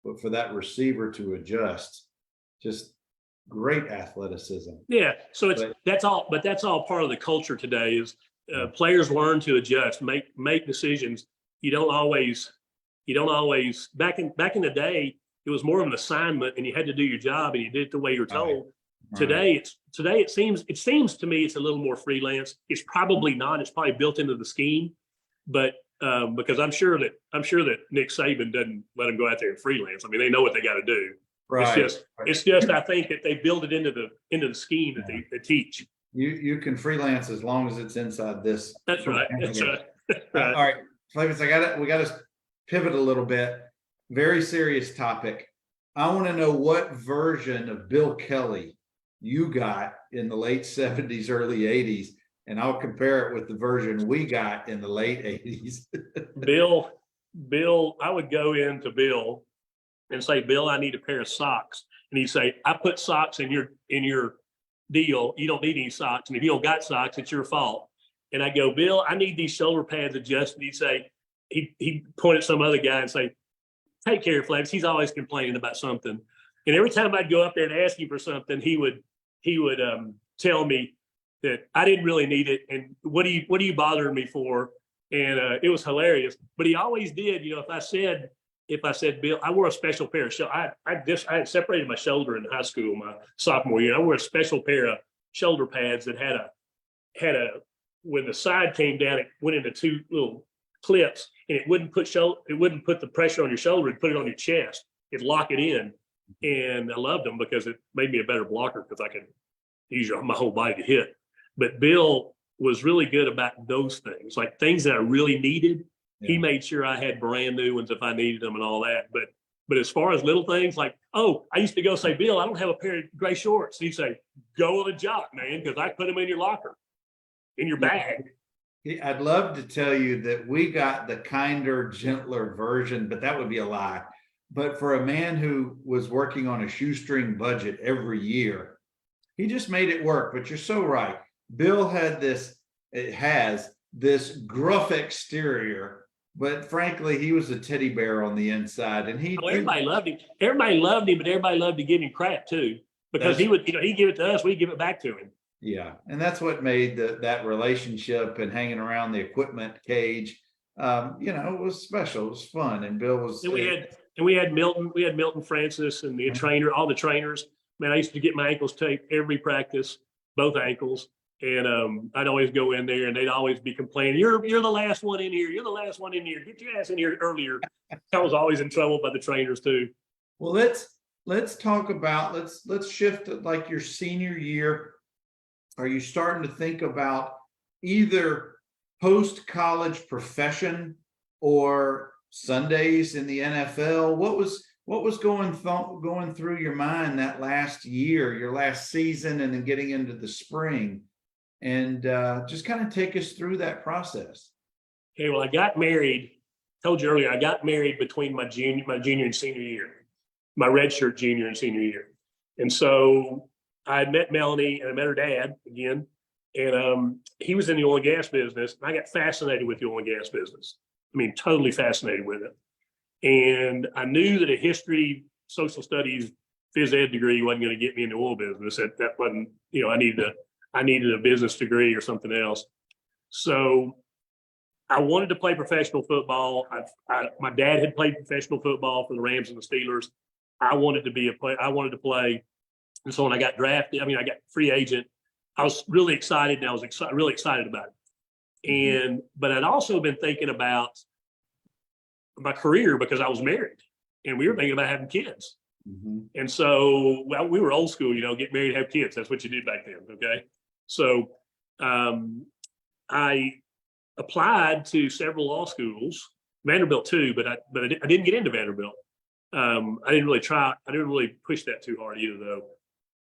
but for that receiver to adjust, just great athleticism. Yeah, so that's all part of the culture today. Is players learn to adjust, make decisions. You don't always back in the day, it was more of an assignment, and you had to do your job, and you did it the way you were told. Right. Today it seems to me it's a little more freelance. It's probably not. It's probably built into the scheme, but because I'm sure that Nick Saban doesn't let them go out there and freelance. I mean, they know what they got to do. Right. It's just I think that they build it into the scheme that they teach. You can freelance as long as it's inside this. That's right. That's right. Right. All right, Flavious, we got to pivot a little bit. Very serious topic. I want to know what version of Bill Kelly you got in the late 70s, early 80s, and I'll compare it with the version we got in the late 80s. Bill, I would go into Bill and say, Bill, I need a pair of socks. And he'd say, I put socks in your deal. You don't need any socks. And if you don't got socks, it's your fault. And I go, Bill, I need these shoulder pads adjusted. He'd say, he'd point at some other guy and say, take care of Flavious. He's always complaining about something. And every time I'd go up there and ask him for something, he would tell me that I didn't really need it. And what are you bothering me for? And it was hilarious. But he always did. You know, if I said, Bill, I wore a special pair of shoulders. I had separated my shoulder in high school, my sophomore year. I wore a special pair of shoulder pads that had a when the side came down, it went into two little clips, and it wouldn't put the pressure on your shoulder. It'd put it on your chest. It'd lock it in. And I loved them because it made me a better blocker because I could use my whole body to hit. But Bill was really good about those things, like things that I really needed. Yeah. He made sure I had brand new ones if I needed them and all that. But as far as little things like, oh, I used to go say, Bill, I don't have a pair of gray shorts. He'd say, go on a jock, man, because I put them in your locker, in your bag. I'd love to tell you that we got the kinder, gentler version, but that would be a lie. But for a man who was working on a shoestring budget every year, he just made it work. But you're so right. Bill has this gruff exterior, but frankly, he was a teddy bear on the inside. And everybody loved him. Everybody loved him, but everybody loved to give him crap too, because he'd give it to us, we'd give it back to him. Yeah, and that's what made that relationship and hanging around the equipment cage, it was special. It was fun, and Bill was. And we had Milton Francis and the trainer, all the trainers. Man, I used to get my ankles taped every practice, both ankles, and I'd always go in there, and they'd always be complaining, "You're the last one in here. You're the last one in here. Get your ass in here earlier." I was always in trouble by the trainers too. Well, let's talk about let's shift to like your senior year. Are you starting to think about either post-college profession or Sundays in the NFL? What was going through your mind that last year, your last season, and then getting into the spring? And just kind of take us through that process. Okay, well, I got married. Told you earlier, I got married between my junior and senior year, my redshirt junior and senior year, and so I had met Melanie and I met her dad again, and he was in the oil and gas business. And I got fascinated with the oil and gas business. I mean, totally fascinated with it. And I knew that a history, social studies, phys ed degree wasn't going to get me in the oil business. That wasn't, I needed a business degree or something else. So I wanted to play professional football. My dad had played professional football for the Rams and the Steelers. I wanted to play. And so when I got drafted, I got free agent, I was really excited, and I was really excited about it. But I'd also been thinking about my career because I was married, and we were thinking about having kids. And so, we were old school, get married, have kids. That's what you did back then. Okay. So I applied to several law schools, Vanderbilt too, but I didn't get into Vanderbilt. I didn't really push that too hard either, though.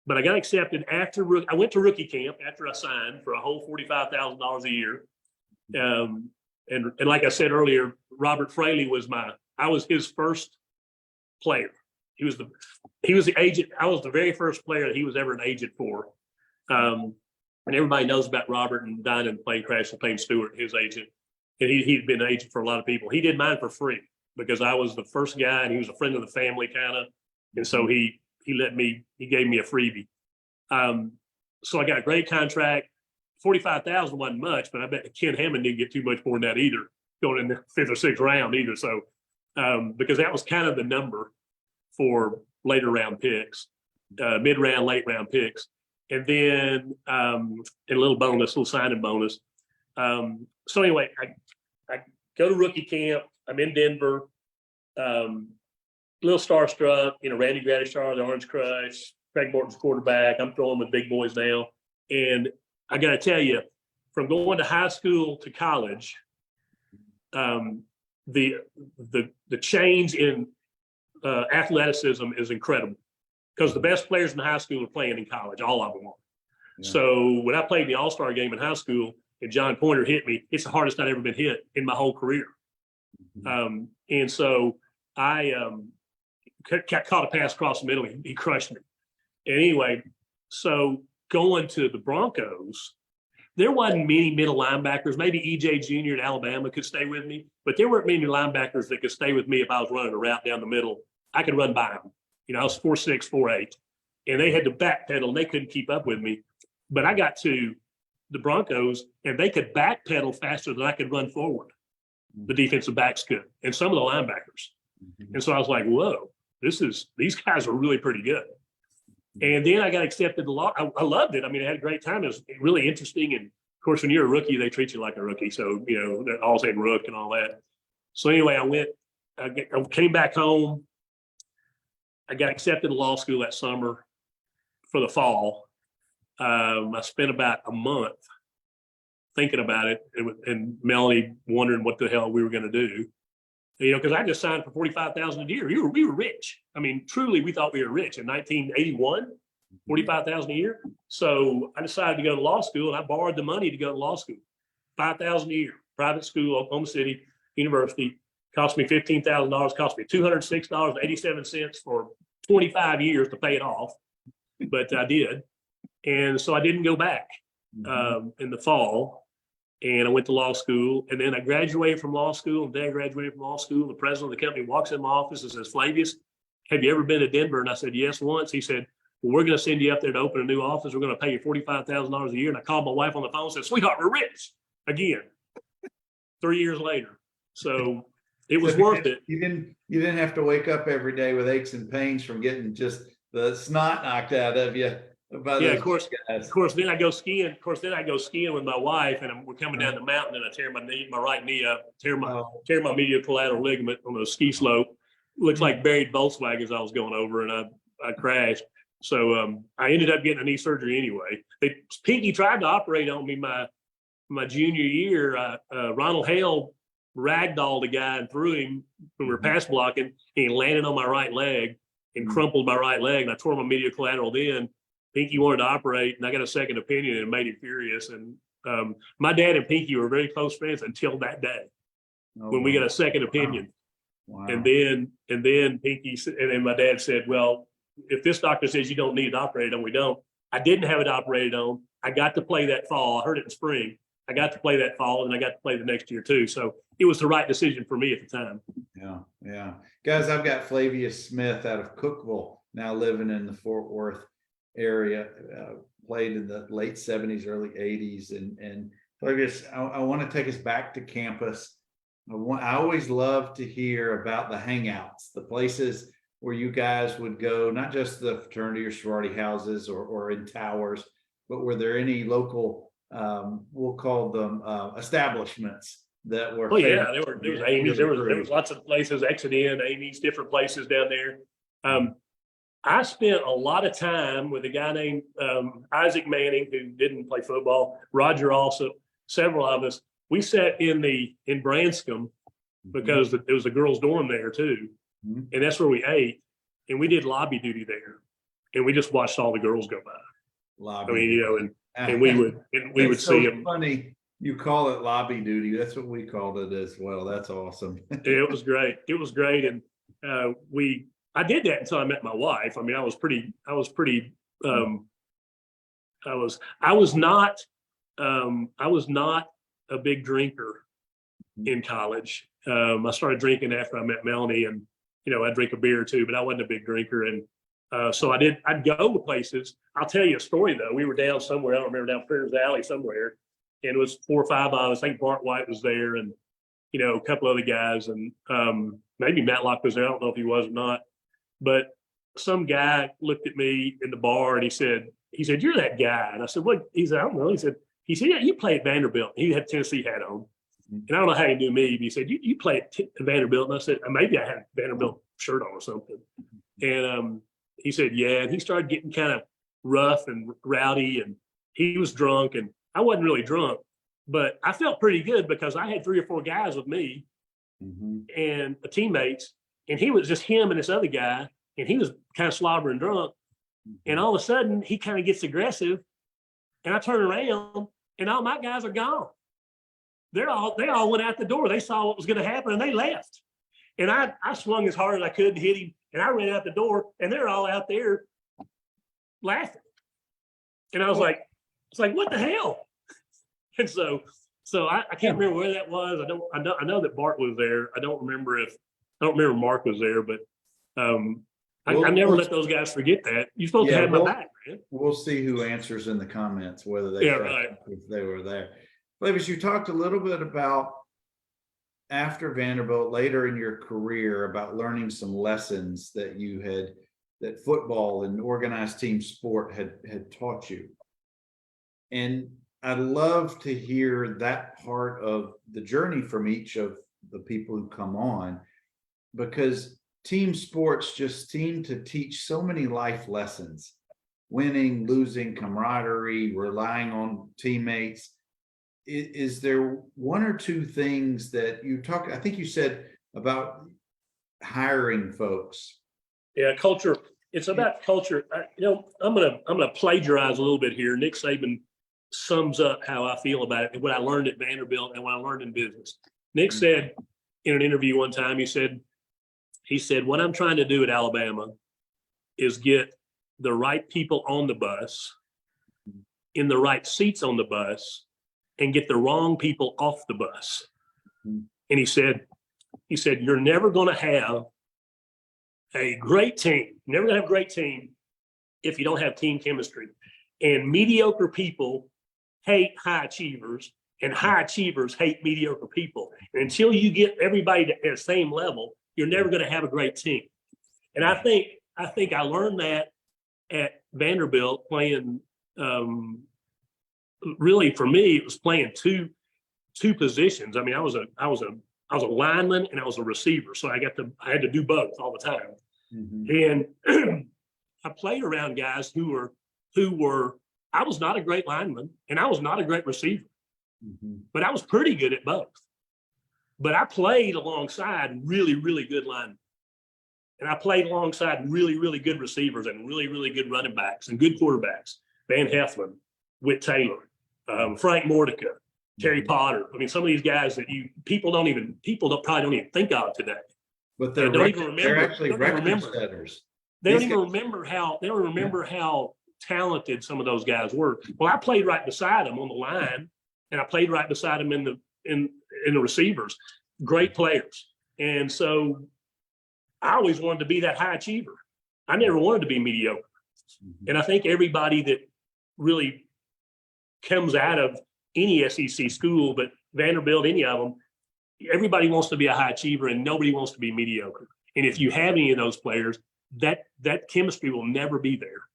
But I got accepted after I went to rookie camp after I signed for a whole $45,000 a year. And like I said earlier, Robert Fraley I was his first player. He was the agent. I was the very first player that he was ever an agent for. And everybody knows about Robert and dying in the plane crash with Payne Stewart, his agent. And he'd been an agent for a lot of people. He did mine for free because I was the first guy, and he was a friend of the family kind of. And so he gave me a freebie. So I got a great contract. 45,000 wasn't much, but I bet Ken Hammond didn't get too much more than that either, going in the 5th or 6th round either. So, because that was kind of the number for later round picks, mid round, late round picks. And then, and a little signing bonus. So anyway, I go to rookie camp. I'm in Denver. Little starstruck, Randy Gradishar, the Orange Crush, Craig Morton's quarterback. I'm throwing with big boys now. And I got to tell you, from going to high school to college, the change in athleticism is incredible because the best players in high school are playing in college, all of them are. Yeah. So when I played the All-Star game in high school and John Pointer hit me, it's the hardest I'd ever been hit in my whole career. And so caught a pass across the middle. He crushed me. And anyway, so going to the Broncos, there wasn't many middle linebackers. Maybe EJ Jr. in Alabama could stay with me, but there weren't many linebackers that could stay with me if I was running a route down the middle. I could run by them. You know, I was 4'6", 4'8", and they had to backpedal, and they couldn't keep up with me. But I got to the Broncos, and they could backpedal faster than I could run forward. The defensive backs could, and some of the linebackers. And so I was like, whoa, these guys are really pretty good. And then I got accepted to law. I loved it. I mean, I had a great time. It was really interesting. And of course, when you're a rookie, they treat you like a rookie. So, you know, they're all saying rook and all that. So anyway, I came back home. I got accepted to law school that summer for the fall. I spent about a month thinking about it, and Melanie wondering what the hell we were going to do. You know, because I just signed for $45,000 a year. We were rich. I mean, truly, we thought we were rich in 1981, $45,000 a year. So I decided to go to law school, and I borrowed the money to go to law school, $5,000 a year, private school, Oklahoma City University. Cost me $15,000. Cost me $206.87 for 25 years to pay it off, but I did, and so I didn't go back in the fall. And I went to law school, and then I graduated from law school. And then I graduated from law school. The president of the company walks in my office and says, "Flavious, have you ever been to Denver?" And I said, "Yes, once." He said, "Well, we're going to send you up there to open a new office. We're going to pay you $45,000 a year." And I called my wife on the phone and said, "Sweetheart, we're rich again." 3 years later, so it was worth it. You didn't have to wake up every day with aches and pains from getting just the snot knocked out of you. Yeah, of course. Of course, then I go skiing. Of course, then I go skiing with my wife, and we're coming down the mountain, and I tear my right knee up, tear my medial collateral ligament on the ski slope. Looks like buried Volkswagens I was going over, and I crashed. So I ended up getting a knee surgery anyway. Pinky tried to operate on me my junior year. Ronald Hale ragdolled a guy and threw him when we were pass blocking, and he landed on my right leg and crumpled my right leg, and I tore my medial collateral then. Pinky wanted to operate, and I got a second opinion, and it made him furious. And my dad and Pinky were very close friends until that day when we got a second opinion. Wow. And then Pinky and then my dad said, "Well, if this doctor says you don't need it operated on, we don't." I didn't have it operated on. I got to play that fall. I heard it in spring. I got to play that fall, and I got to play the next year too. So it was the right decision for me at the time. Yeah. Guys, I've got Flavious Smith out of Cookeville, now living in the Fort Worth area, played in the late 70s, early 80s. And Flavious, I want to take us back to campus. I always love to hear about the hangouts, the places where you guys would go, not just the fraternity or sorority houses or in towers, but were there any local, we'll call them establishments that were? Oh yeah, there was Amy's, there was lots of places, Exit In, Amy's, different places down there. I spent a lot of time with a guy named Isaac Manning, who didn't play football, Roger also, several of us. We sat in Branscombe because it was a girls' dorm there too. And that's where we ate, and we did lobby duty there, and we just watched all the girls go by. Lobby. I mean, you know, and we would see them. Funny you call it lobby duty. That's what we called it as well. That's awesome. It was great. It was great, and I did that until I met my wife. I mean, I was not a big drinker in college. I started drinking after I met Melanie, and you know, I'd drink a beer or two, but I wasn't a big drinker. And so I'd go to places. I'll tell you a story though. We were down somewhere, I don't remember, down Freer's Alley somewhere, and it was 4 or 5 of us. I think Bart White was there, and you know, a couple other guys, and maybe Matlock was there. I don't know if he was or not. But some guy looked at me in the bar, and he said, "You're that guy." And I said, "What?" He said, "I don't know." He said, "Yeah, you play at Vanderbilt." He had a Tennessee hat on. And I don't know how he knew me, but he said, you play at Vanderbilt? And I said, maybe I had a Vanderbilt shirt on or something. And he said, yeah. And he started getting kind of rough and rowdy, and he was drunk, and I wasn't really drunk, but I felt pretty good because I had 3 or 4 guys with me and teammates, and he was just him and this other guy, and he was kind of slobbering drunk. And all of a sudden he kind of gets aggressive, and I turn around and all my guys are gone. They all went out the door. They saw what was going to happen, and they left. And I swung as hard as I could and hit him, And I ran out the door and they're all out there laughing. And I was like, it's like, what the hell? And so I can't remember where that was. I know that Bart was there. I don't remember Mark was there, but I never let those guys forget that. You're supposed to have my back, man. We'll see who answers in the comments, whether they if they were there. Flavious, you talked a little bit about after Vanderbilt, later in your career, about learning some lessons that you had, that football and organized team sport had taught you. And I'd love to hear that part of the journey from each of the people who come on, because team sports just seem to teach so many life lessons: winning, losing, camaraderie, relying on teammates. Is there one or two things that you talked, I think you said, about hiring folks? Yeah, culture. It's about culture. I'm gonna plagiarize a little bit here. Nick Saban sums up how I feel about it and what I learned at Vanderbilt and what I learned in business. Nick said in an interview one time, he said, what I'm trying to do at Alabama is get the right people on the bus, in the right seats on the bus, and get the wrong people off the bus. And he said, you're never going to have a great team, if you don't have team chemistry. And mediocre people hate high achievers, and high achievers hate mediocre people. And until you get everybody to the same level, you're never going to have a great team. And I think I learned that at Vanderbilt playing. Really, for me, it was playing two positions. I mean, I was a lineman and I was a receiver, so I had to do both all the time. And I played around guys who were. I was not a great lineman and I was not a great receiver, but I was pretty good at both. But I played alongside really, really good linemen. And I played alongside really, really good receivers and really, really good running backs and good quarterbacks. Van Heflin, Whit Taylor, Frank Mordecai, Terry Potter. I mean, some of these guys that people probably don't even think of today. But they're actually record setters. They don't even remember how talented some of those guys were. Well, I played right beside them on the line, and I played right beside them in the receivers. Great players. And so I always wanted to be that high achiever. I never wanted to be mediocre. And I think everybody that really comes out of any SEC school, but Vanderbilt, any of them, everybody wants to be a high achiever and nobody wants to be mediocre. And if you have any of those players, that chemistry will never be there.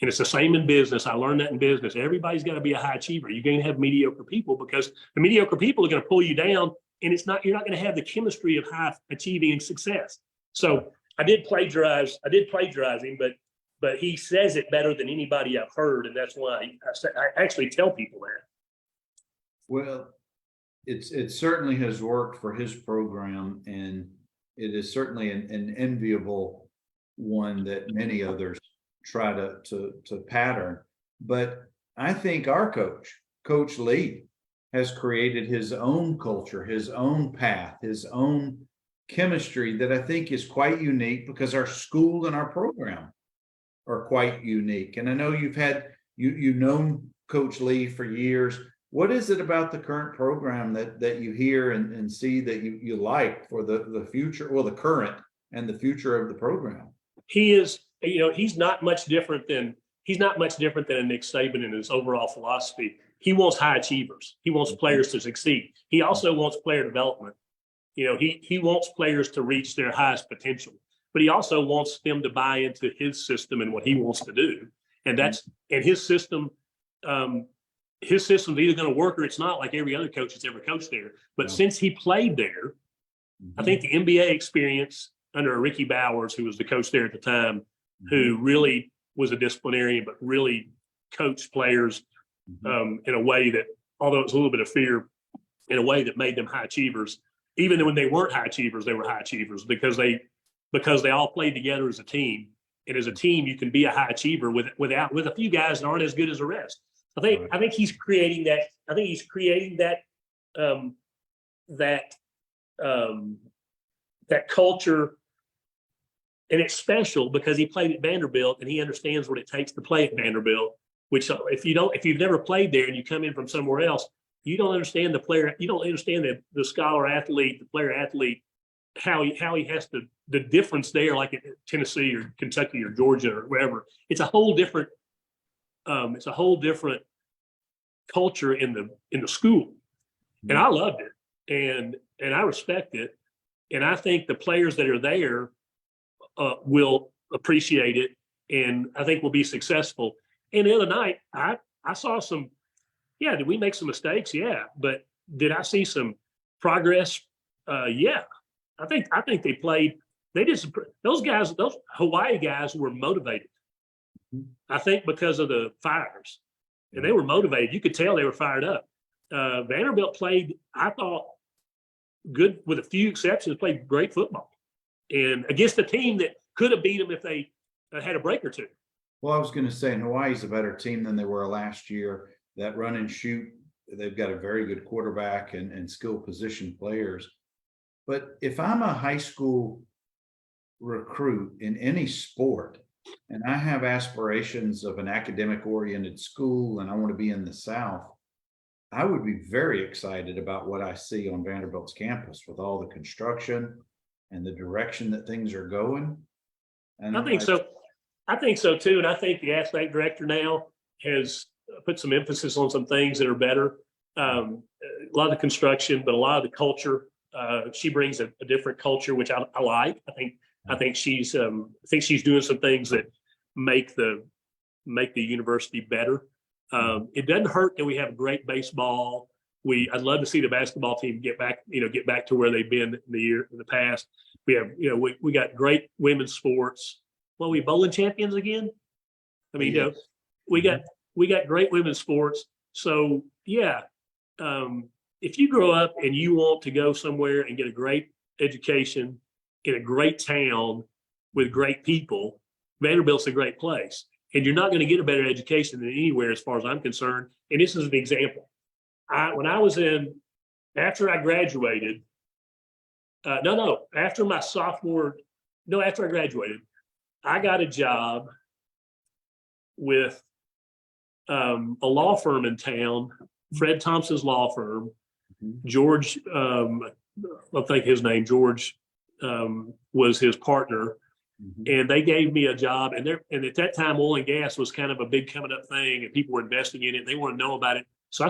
And it's the same in business. I learned that in business. Everybody's got to be a high achiever. You're going to have mediocre people because the mediocre people are going to pull you down, and you're not going to have the chemistry of high achieving success. So I did plagiarize him, but he says it better than anybody I've heard, and that's why I actually tell people that. Well, it certainly has worked for his program, and it is certainly an enviable one that many others try to pattern. But I think our Coach Lee, has created his own culture, his own path, his own chemistry that I think is quite unique, because our school and our program are quite unique. And I know you've known Coach Lee for years. What is it about the current program that you hear and see that you like for the future, or the current and the future of the program? He is, he's not much different than a Nick Saban in his overall philosophy. He wants high achievers. He wants players to succeed. He also wants player development. He wants players to reach their highest potential, but he also wants them to buy into his system and what he wants to do. And his system, his system's either going to work or it's not, like every other coach that's ever coached there. But since he played there, I think the NBA experience under Ricky Bowers, who was the coach there at the time, who really was a disciplinarian, but really coached players in a way that, although it was a little bit of fear, in a way that made them high achievers. Even when they weren't high achievers, they were high achievers because they all played together as a team. And as a team, you can be a high achiever with a few guys that aren't as good as the rest. I think he's creating that. I think he's creating that culture And it's special because he played at Vanderbilt and he understands what it takes to play at Vanderbilt, which if you've never played there and you come in from somewhere else, you don't understand the player, you don't understand the scholar athlete, the player athlete, how he has to, the difference there, like at Tennessee or Kentucky or Georgia or wherever. It's a whole different culture in the school. And I loved it and I respect it. And I think the players that are there will appreciate it, and I think we'll be successful. And the other night, I saw some. Yeah, did we make some mistakes? Yeah, but did I see some progress? Yeah, I think they played. They did some. Those guys, those Hawaii guys, were motivated. I think because of the fires, and they were motivated. You could tell they were fired up. Vanderbilt played, I thought, good with a few exceptions. Played great football. And against a team that could have beat them if they had a break or two. Well, I was going to say, Hawaii's a better team than they were last year. That run and shoot, they've got a very good quarterback and skilled position players. But if I'm a high school recruit in any sport, and I have aspirations of an academic-oriented school, and I want to be in the South, I would be very excited about what I see on Vanderbilt's campus with all the construction and the direction that things are going. And I think so. I think so too. And I think the athletic director now has put some emphasis on some things that are better. A lot of the construction, but a lot of the culture. She brings a different culture, which I like. I think she's doing some things that make the university better. It doesn't hurt that we have great baseball. I'd love to see the basketball team get back to where they've been in the past. We have, we got great women's sports. Well, we bowling champions again. I mean, Yes. We got great women's sports. So yeah, if you grow up and you want to go somewhere and get a great education in a great town with great people, Vanderbilt's a great place. And you're not going to get a better education than anywhere, as far as I'm concerned. And this is an example. After I graduated, after I graduated, I got a job with a law firm in town, Fred Thompson's law firm. George, I think his name, George, was his partner. And they gave me a job, and at that time, oil and gas was kind of a big coming up thing, and people were investing in it. And they want to know about it. So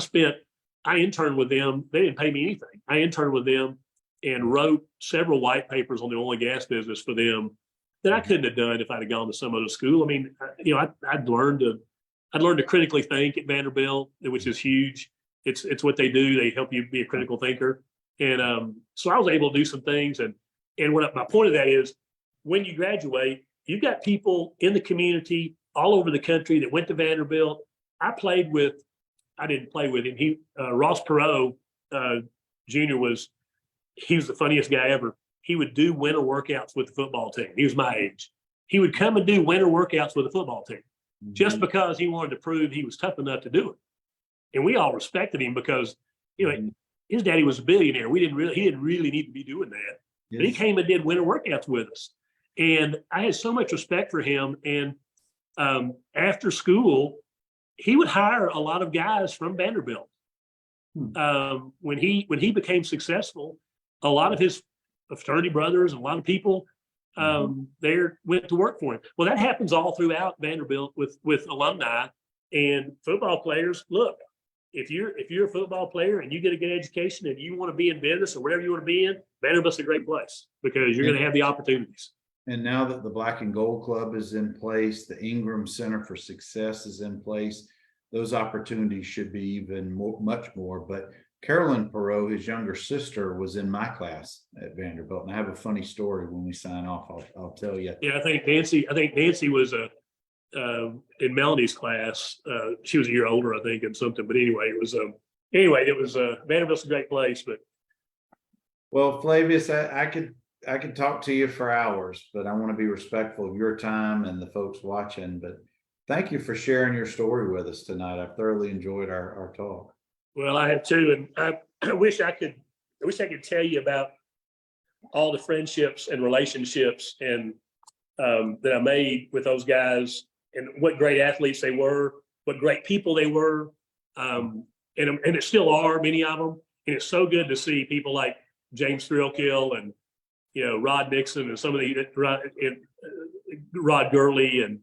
I interned with them. They didn't pay me anything. I interned with them and wrote several white papers on the oil and gas business for them that I couldn't have done if I'd have gone to some other school. I mean, I'd learned to critically think at Vanderbilt, which is huge. It's what they do. They help you be a critical thinker. And so I was able to do some things. And my point of that is, when you graduate, you've got people in the community all over the country that went to Vanderbilt. I didn't play with him. Ross Perot, Jr. was the funniest guy ever. He would do winter workouts with the football team. He was my age. He would come and do winter workouts with the football team just because he wanted to prove he was tough enough to do it. And we all respected him because, his daddy was a billionaire. He didn't really need to be doing that. Yes. But he came and did winter workouts with us. And I had so much respect for him. And after school, he would hire a lot of guys from Vanderbilt. When he became successful, a lot of his fraternity brothers and a lot of people there went to work for him. Well, that happens all throughout Vanderbilt with alumni and football players. Look, if you're a football player and you get a good education and you want to be in business or whatever you want to be in, Vanderbilt's a great place because you're going to have the opportunities. And now that the Black and Gold Club is in place, the Ingram Center for Success is in place, those opportunities should be even much more. But Carolyn Perot, his younger sister, was in my class at Vanderbilt. And I have a funny story when we sign off. I'll tell you. Yeah, I think Nancy was in Melanie's class. She was a year older, I think, and something. But anyway, it was Vanderbilt's a great place. But well, Flavious, I could talk to you for hours, but I want to be respectful of your time and the folks watching. But thank you for sharing your story with us tonight. I've thoroughly enjoyed our talk. Well, I have too, and I wish I could tell you about all the friendships and relationships and that I made with those guys, and what great athletes they were, what great people they were, and it still are, many of them. And it's so good to see people like James Thrillkill and Rod Nixon and some of the Rod Gurley, and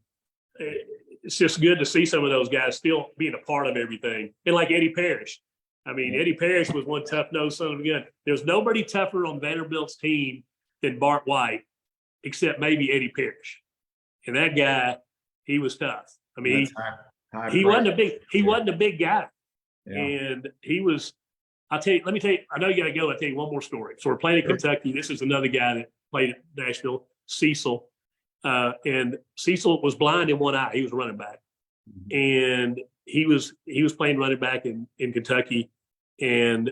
it's just good to see some of those guys still being a part of everything. And like Eddie Parrish. I mean, Eddie Parrish was one tough-nosed son of a gun. There's nobody tougher on Vanderbilt's team than Bart White, except maybe Eddie Parrish. And that guy, he was tough. I mean, he wasn't a big guy. Yeah. And he was, let me tell you, I know you got to go. I'll tell you one more story. So we're playing in Kentucky. This is another guy that played at Nashville, Cecil. And Cecil was blind in one eye. He was a running back. And he was playing running back in Kentucky. And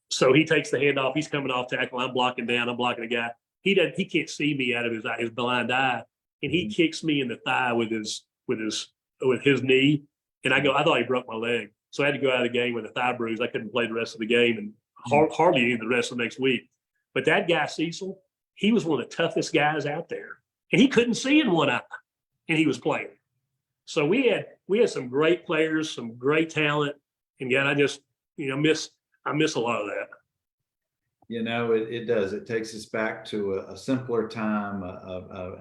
so he takes the handoff. He's coming off tackle. I'm blocking down. I'm blocking a guy. He can't see me out of his blind eye. And he kicks me in the thigh with his knee. And I thought he broke my leg. So I had to go out of the game with a thigh bruise. I couldn't play the rest of the game and hardly any of the rest of the next week. But that guy, Cecil, he was one of the toughest guys out there. And he couldn't see in one eye. And he was playing. So we had some great players, some great talent. And yet I just, I miss a lot of that. It does. It takes us back to a simpler time,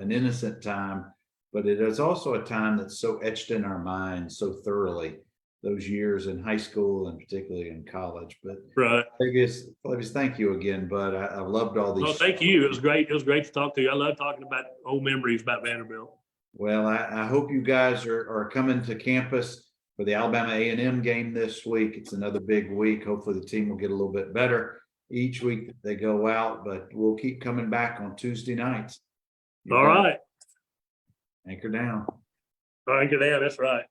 an innocent time, but it is also a time that's so etched in our minds so thoroughly, those years in high school and particularly in college. But right. Flavious, thank you again, bud. I loved all these. Well, thank you. It was great. It was great to talk to you. I love talking about old memories about Vanderbilt. Well, I hope you guys are coming to campus for the Alabama A&M game this week. It's another big week. Hopefully the team will get a little bit better each week that they go out, but we'll keep coming back on Tuesday nights. All right. Anchor down. Anchor down. That's right.